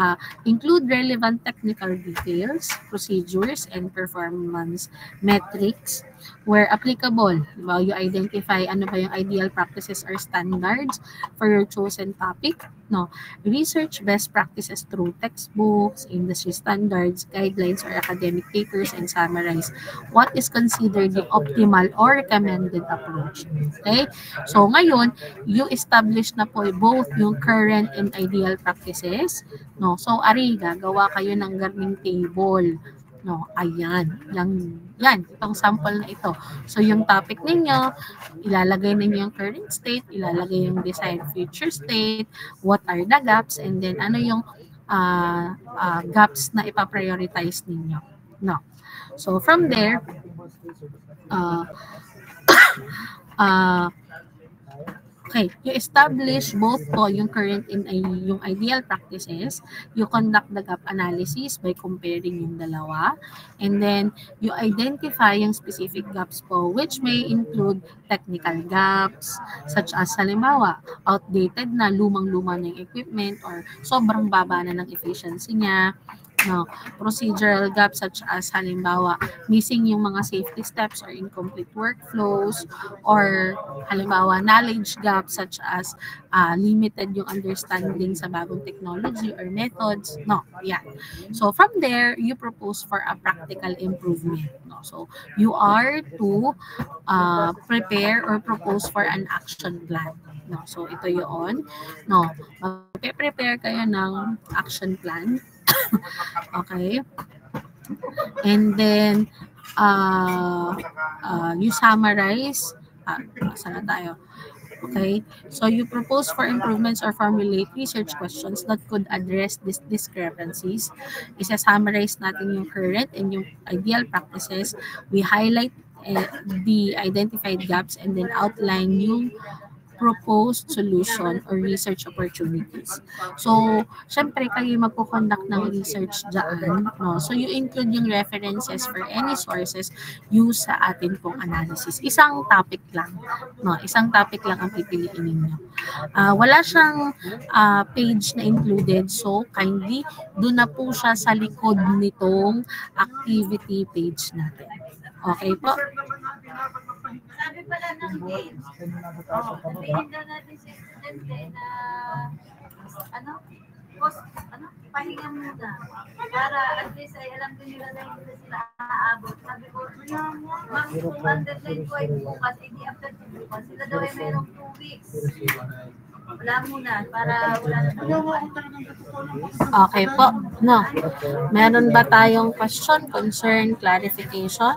relevant technical details, procedures, and performance metrics where applicable. Diba? You identify ano ba yung ideal practices or standards for your chosen topic. No. Research best practices through textbooks, industry standards, guidelines, or academic papers, and summarize what is considered the optimal or recommended approach. Okay? So ngayon, you establish na po both yung current and ideal practices. No? So ari, gagawa kayo ng learning table. No, ayan. Yan, itong sample na ito. So, yung topic ninyo, ilalagay ninyo yung current state, ilalagay yung desired future state, what are the gaps, and then ano yung gaps na ipaprioritize ninyo. No. So, from there, okay, you establish both po yung current and yung ideal practices. You conduct the gap analysis by comparing yung dalawa. And then, you identify yung specific gaps po, which may include technical gaps, such as halimbawa, outdated na, lumang-luma na yung equipment, or sobrang baba na ng efficiency niya. No, procedural gaps such as halimbawa missing yung mga safety steps or incomplete workflows, or halimbawa knowledge gaps such as limited yung understanding sa bagong technology or methods. No, yeah. So from there, you propose for a practical improvement. No, so you are to prepare or propose for an action plan. No, so ito yun. No, mag-prepare kayo ng action plan. Okay. And then, you summarize, saan na tayo? Okay? So you propose for improvements or formulate research questions that could address these discrepancies. Isa-summarize natin yung current and yung ideal practices. We highlight the identified gaps and then outline yung proposed solution or research opportunities. So, syempre, kayo magpo-conduct ng research dyan. No? So, you include yung references for any sources used sa atin pong analysis. Isang topic lang. No? Isang topic lang ang pipiliin ninyo. Wala siyang page na included. So, kindly, doon na po siya sa likod nitong activity page natin. Okay po? Sabi pala ng Dean, sabihin daw natin si estudyante na, pahinga muna. Para at least ay alam din nila na hindi sila aabot. Sabi ko, ma'am, kung underline ko ay bukas, hindi after bukas, sila daw ay mayroong 2 weeks. Wala muna, para wala na Okay po. No. Meron ba tayong question, concern, clarification?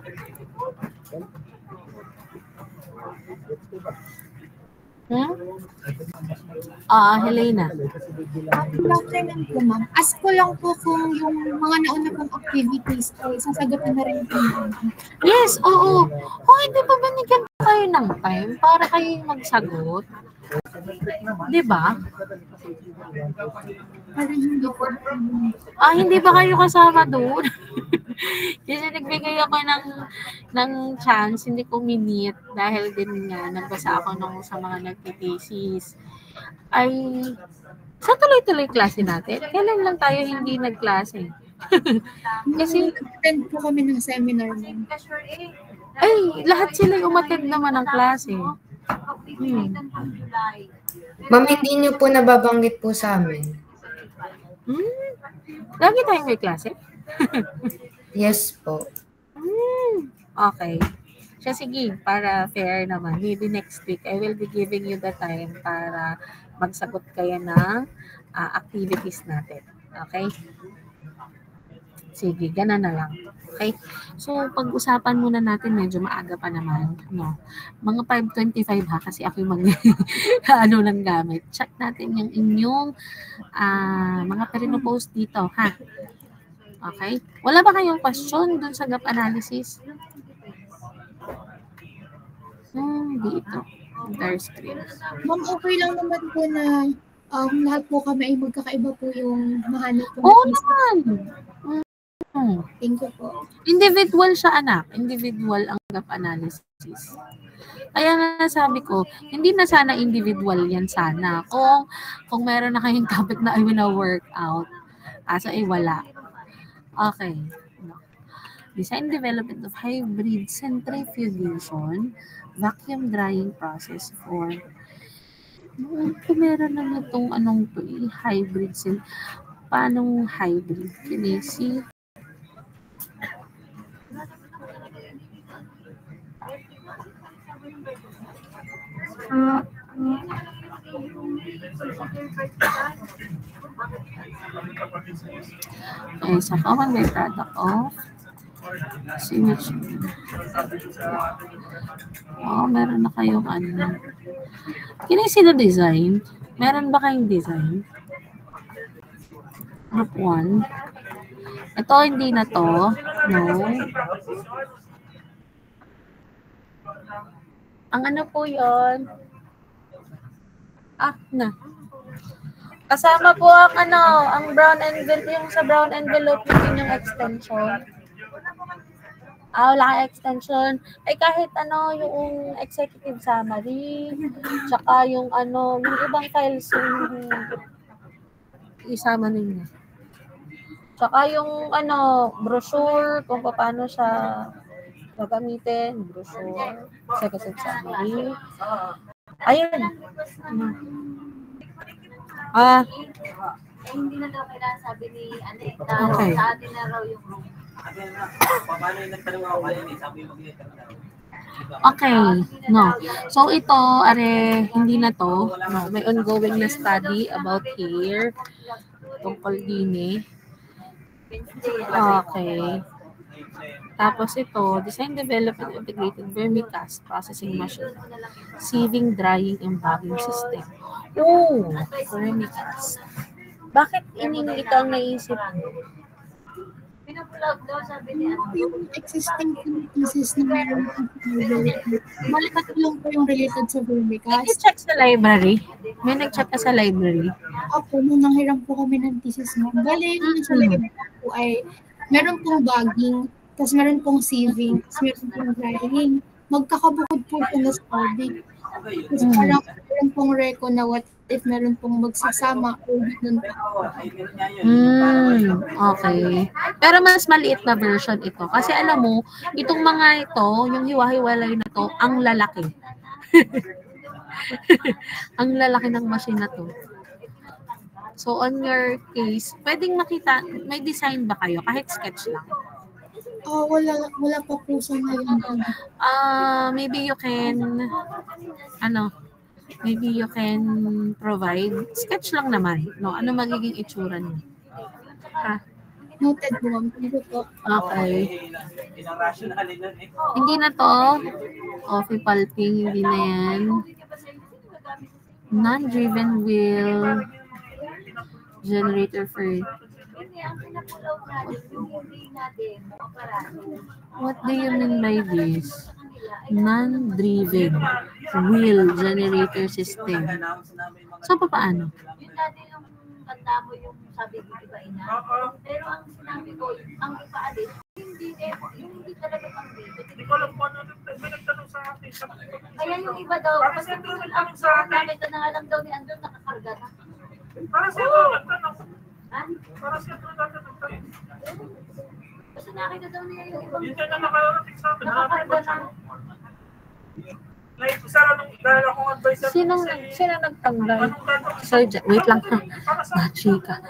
Helena. Good afternoon po, ma'am. Ask ko lang po kung yung mga nauna pong activities ko, sasagutin na rin po. Yes, oo. Hindi ba binigyan kayo ng time para kayo magsagot? Di ba? Hindi ba kayo kasama doon? Kasi nagbigay ako ng chance, hindi ko minute dahil din nga nagbasa ako sa mga nagtitesis. Ay, sa tuloy-tuloy klase natin, kailan lang tayo hindi nagklase? Kasi attend po kami ng seminar mo. Ay, lahat sila umattend naman ng klase. Ma'am, hindi niyo po nababanggit po sa amin. Lagi tayong may klase? Yes po. Okay. So, sige, para fair naman. Maybe next week, I will be giving you the time para magsagot kayo ng activities natin. Okay? Sige, gana na lang. Okay? So, pag-usapan muna natin, medyo maaga pa naman. Mga 5:25 ha, kasi ako yung ng gamit. Check natin yung inyong mga perinopost dito, ha? Okay? Wala ba kayong question dun sa gap analysis? Dito. Entire screen. Ma'am, okay lang naman po na lahat po kami ay magkakaiba po yung mahanap po. Oo naman! Thank you po. Individual siya, anak. Individual ang gap analysis. Kaya nga sabi ko, hindi na sana individual yan sana. Kung meron na kayong topic na I will work out, wala. Okay. Design development of hybrid centrifugation, vacuum drying process for meron naman itong hybrid paano hybrid? Kinesi? Sa common by product of symmetry. Meron na kayong Kinesi na design? Meron ba kayong design? Group 1. Ito, hindi na to. No. Ang po yon? Kasama po ang brown envelope, yung sa brown envelope natin yung extension. Wala kang extension. Kahit yung executive summary, tsaka yung yung ibang files yung isama ninyo. Tsaka yung brochure, kung paano siya gagamitin, brochure, executive summary. Ayun. Hindi na daw kailangan sabi ni Okay. sa atin na raw yung room. Okay, no. So ito, hindi na to. No, may ongoing na study about here. Tungkol din. Okay. Tapos ito, design, develop, and integrated vermicast processing machine. Sieving, drying, and bagging system. Oh, vermicast. Bakit ito ang naisip mo? Pinapulog daw, sabi niya. Yung existing thesis na meron po sa library. Balikat lang po yung related sa May vermicast. nag-check sa library? May nag-check ka sa library? Ako, nung nanghiram po kami ng thesis mo, bali yung sa library po ay meron pong bagging, tapos meron pong sieving, tapos meron pong drying. Magkakabukod po siya na study. Tapos parang meron pong reco na what if meron pong magsasama o ganun po. Okay. Pero mas maliit na version ito. Kasi alam mo, itong mga ito, yung hiwa-hiwalay na to, ang lalaki. Ang lalaki ng machine na to. So, on your case, pwedeng makita, may design ba kayo? Kahit sketch lang. Wala pa po sa ngayon. Maybe you can, maybe you can provide, sketch lang naman, no? Ano magiging itsura niya? Ha? Noted po, ma'am. Thank you po. Okay. Hindi na to. Coffee pulping, hindi na yan. Non-driven wheel. Generator for... What do you mean by this? Non-driven wheel generator system. So, paano? Yun natin yung tanda mo yung sabi ko, diba, ina? Pero ang sinabi ko, ang ipaalis, yung hindi talaga pang dito. Hindi ko alam kung ano, may nagtanong sa akin. Kaya yung iba daw, kasi ang gamit na nga lang daw ni Andrew, nakakarga na. Para siya ito nagtanong. Ha? Para siya ito nagtanong. Kasi nakita daw niya yung ibang Yun na nakarating sa akin. nakakarga na. Isa lang dahil akong advisor. Sino nagtanggal? Anong tanong? Sir, wait lang ha. Para sa Chika.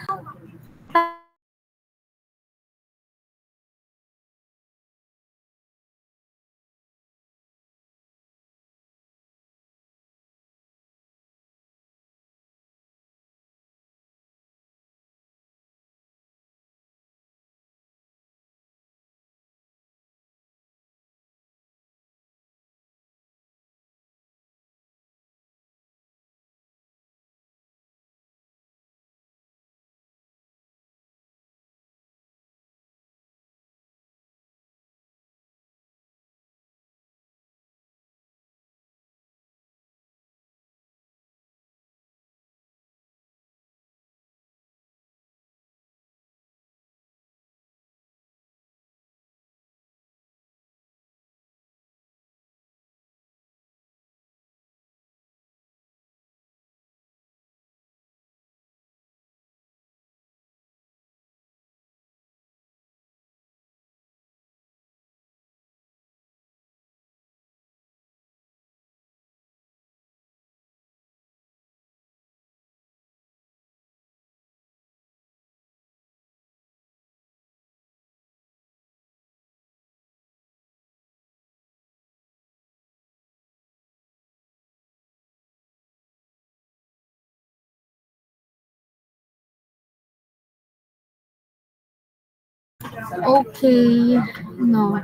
Okay. No.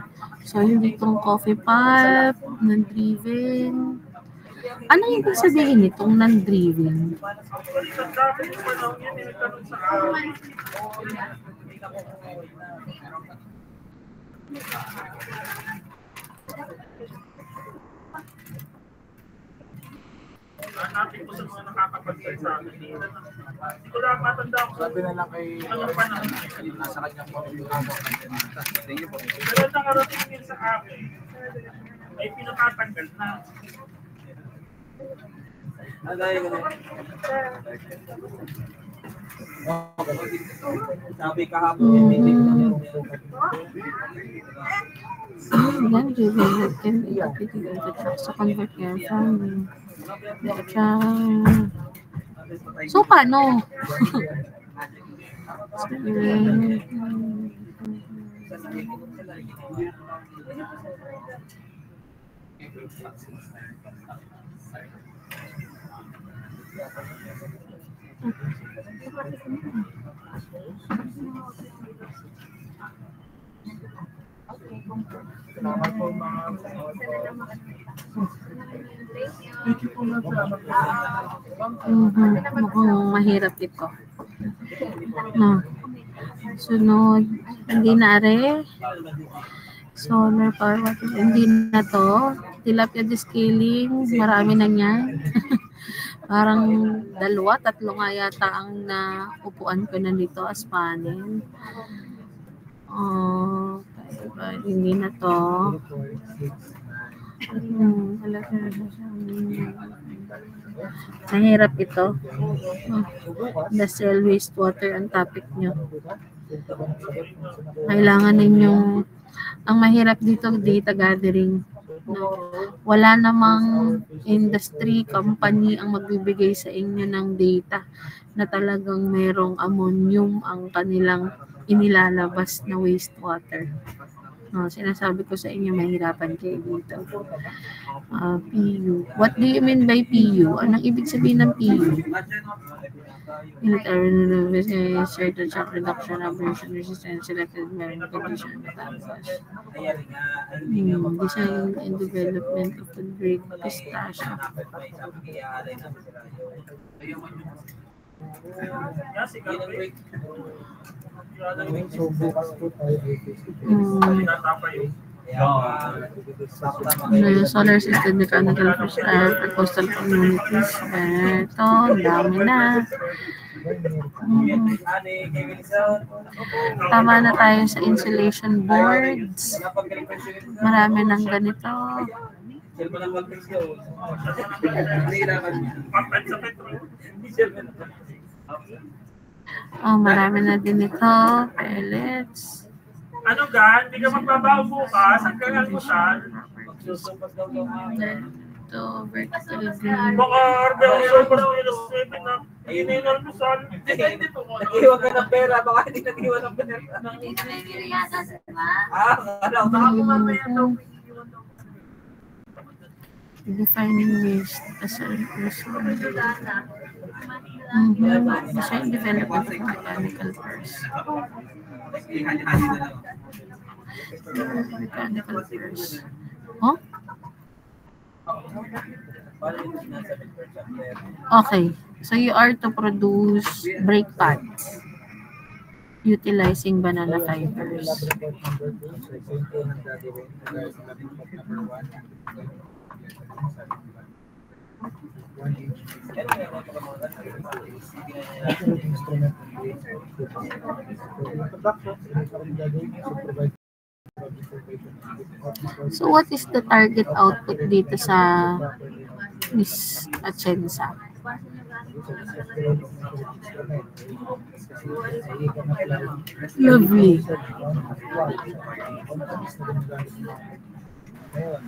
So, hindi itong coffee pulp, non-driven. Ano yung ibig sabihin nitong non-driven? ang dami yung panahon yan, nagtanong sa akin. Hanapin ko sa mga nakakapag-sell sa akin. Hindi ko lang matanda ako. Sabi na lang kay Anong panahon? nasa kanyang po. Thank you po. Pero nakarating din sa akin, ay pinakatanggal na. Sabi kahapon, Non-driven can be updated into trucks to convert air from the truck. So, paano? Salamat po mga thank you po mga salamat po. Mukhang mahirap ito. No. Sunod. Hindi na are. Solar power water. Hindi na to. Tilapia descaling. Marami na niyan. Parang 2-3 nga yata ang naupuan ko na dito as panel. Hindi na to. Mahirap ito. Industrial wastewater ang topic nyo. Kailangan ninyong, ang mahirap dito, data gathering. No? Wala namang industry, company ang magbibigay sa inyo ng data na talagang merong ammonium ang kanilang inilalabas na wastewater. No, sinasabi ko sa inyo, mahirapan kayo dito. PU. What do you mean by PU? Anong ibig sabihin ng PU? Certain shock reduction, abrasion resistance, selected marine condition, design and development of the Greek pistachio. Solar system mechanical for coastal communities. Ito, dami na. Tama na tayo sa insulation boards. Marami ng ganito. Marami na din ito. Pellets. Ano gan? Hindi ka magbabaw bukas? Ang kagalmutan? Ito, vertical green. Baka arbe ang super ng illustrated na ininalmusan. Hindi po. Nag-iwan ka ng pera, baka hindi nag-iwan ng pera. Alam, baka mo mamaya daw. Defining waste as a resource. Design development of mechanical purse. Mechanical purse. Oh? Okay. So you are to produce brake pads utilizing banana fibers. So what is the target output dito sa Miss Atienza? Lovely.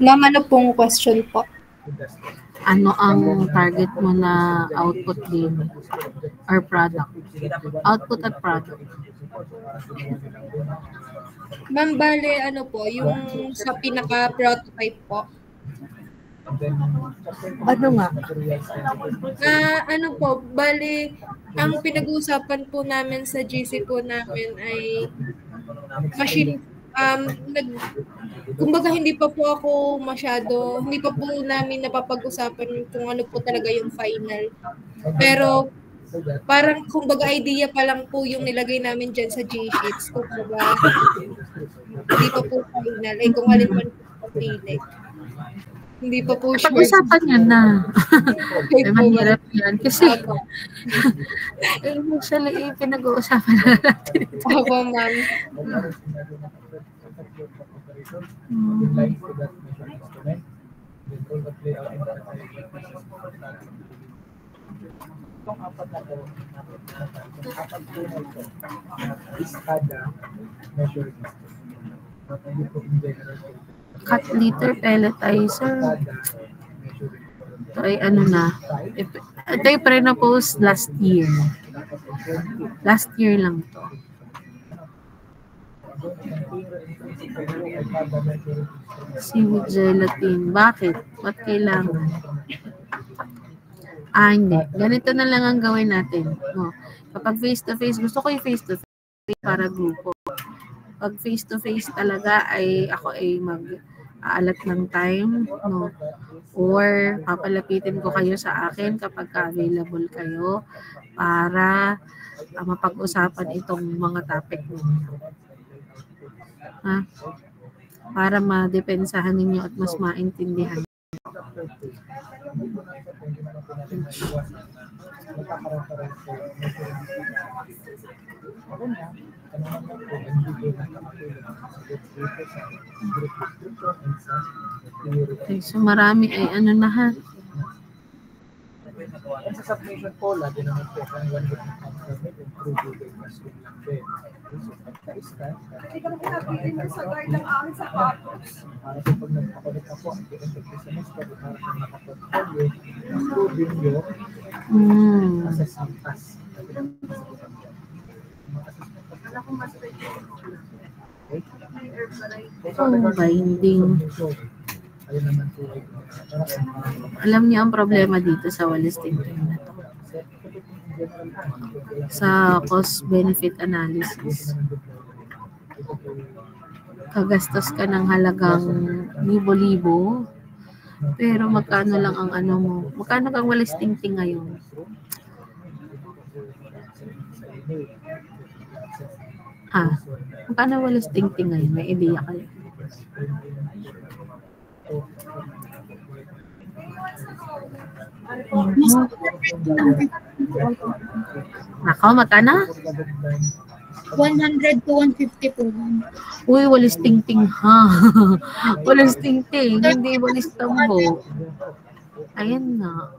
Ma'am, ano pong question po? Ano ang target mo na output din or product? Output at product. Ma'am, bale, ano po, yung sa pinaka-prototype po. Ano nga? Ano po, bale, ang pinag-uusapan po namin sa GC po namin ay machine, kumbaga hindi pa po ako masyado, hindi pa po namin napapag-usapan kung ano po talaga yung final. Pero parang kumbaga idea pa lang po yung nilagay namin dyan sa G-Sheets. Kumbaga hindi pa po final. Eh kung alin man po pili. Hindi pa po sure. Pag-usapan yan na. Ay, mahirap yan. Kasi usually pinag-uusapan na natin. Opo, ma'am. Cut liter pelletizer. Ito ay ano na. Ito ay pre-post last year. Last year lang to. Seaweed gelatin. Bakit? What kailangan? Hindi. Ganito na lang ang gawin natin. Kapag face-to-face, gusto ko yung face-to-face para grupo. Pag face-to-face talaga ay ako ay mag-aalat ng time, no? Or papalapitin ko kayo sa akin kapag available kayo para mapag-usapan itong mga topic ninyo. Ha? Para madepensahan ninyo at mas maintindihan. Okay, so marami ay ano na ha. Sa submission po, lagi naman po kung one week ng submit and through Google Classroom lang din. Hindi ka naman napitin mo sa guard ng aking sapatos. Para sa pag nagpakulit na po, ang end of the semester, para sa nakapag-portfolio, improving your assessment task. Binding. Alam niyo ang problema dito sa Wallace Tingting na to. Sa cost-benefit analysis. Kagastos ka ng halagang libo-libo, pero magkano lang ang ano mo? Magkano kang Wallace Tingting ngayon? Magkano Wallace Tingting ngayon? May idea kayo? Nako, magkano? 100 to 150 po. Uy, Wallace Tingting ha. Wallace Tingting, hindi Wallace Tambo. Ayan na.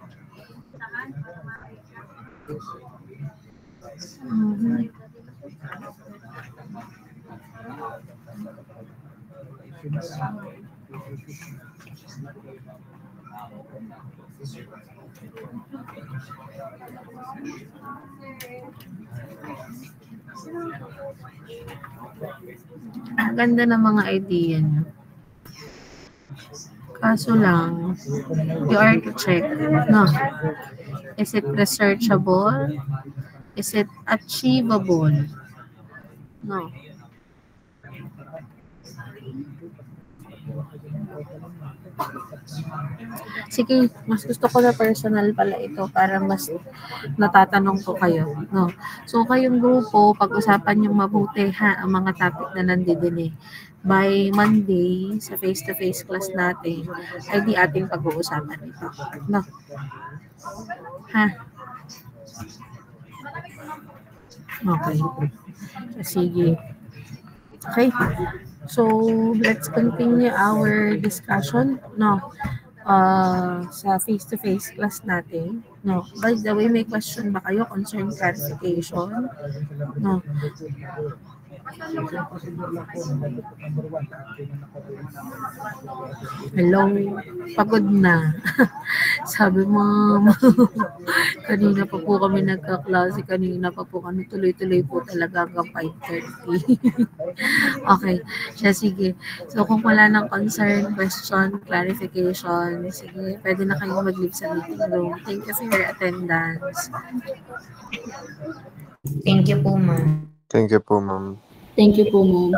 Ang ganda ng mga idea niyo. Kaso lang, you are to check, no? Is it researchable? Is it achievable? No. Sige, mas gusto ko na personal pala ito para mas natatanong ko kayo, no? So, kayong grupo, pag-usapan yung mabuti ha, ang mga topic na nandito eh. By Monday, sa face-to-face class natin, ay di ating pag-uusapan ito, no? Ha? Okay. Sige. Okay. So, let's continue our discussion, no? Sa face-to-face class natin, no? By the way, may question ba kayo concern clarification? No? Hello, pagod na. Sabi mo, kanina pa po kami nagkaklase, kanina pa po kami tuloy-tuloy po talaga hanggang 5:30. Okay, siya sige. So kung wala ng concern, question, clarification, sige, pwede na kayong mag-leave sa meeting room. Thank you for your attendance. Thank you po, ma'am. Thank you po, ma'am. Thank you po, ma'am.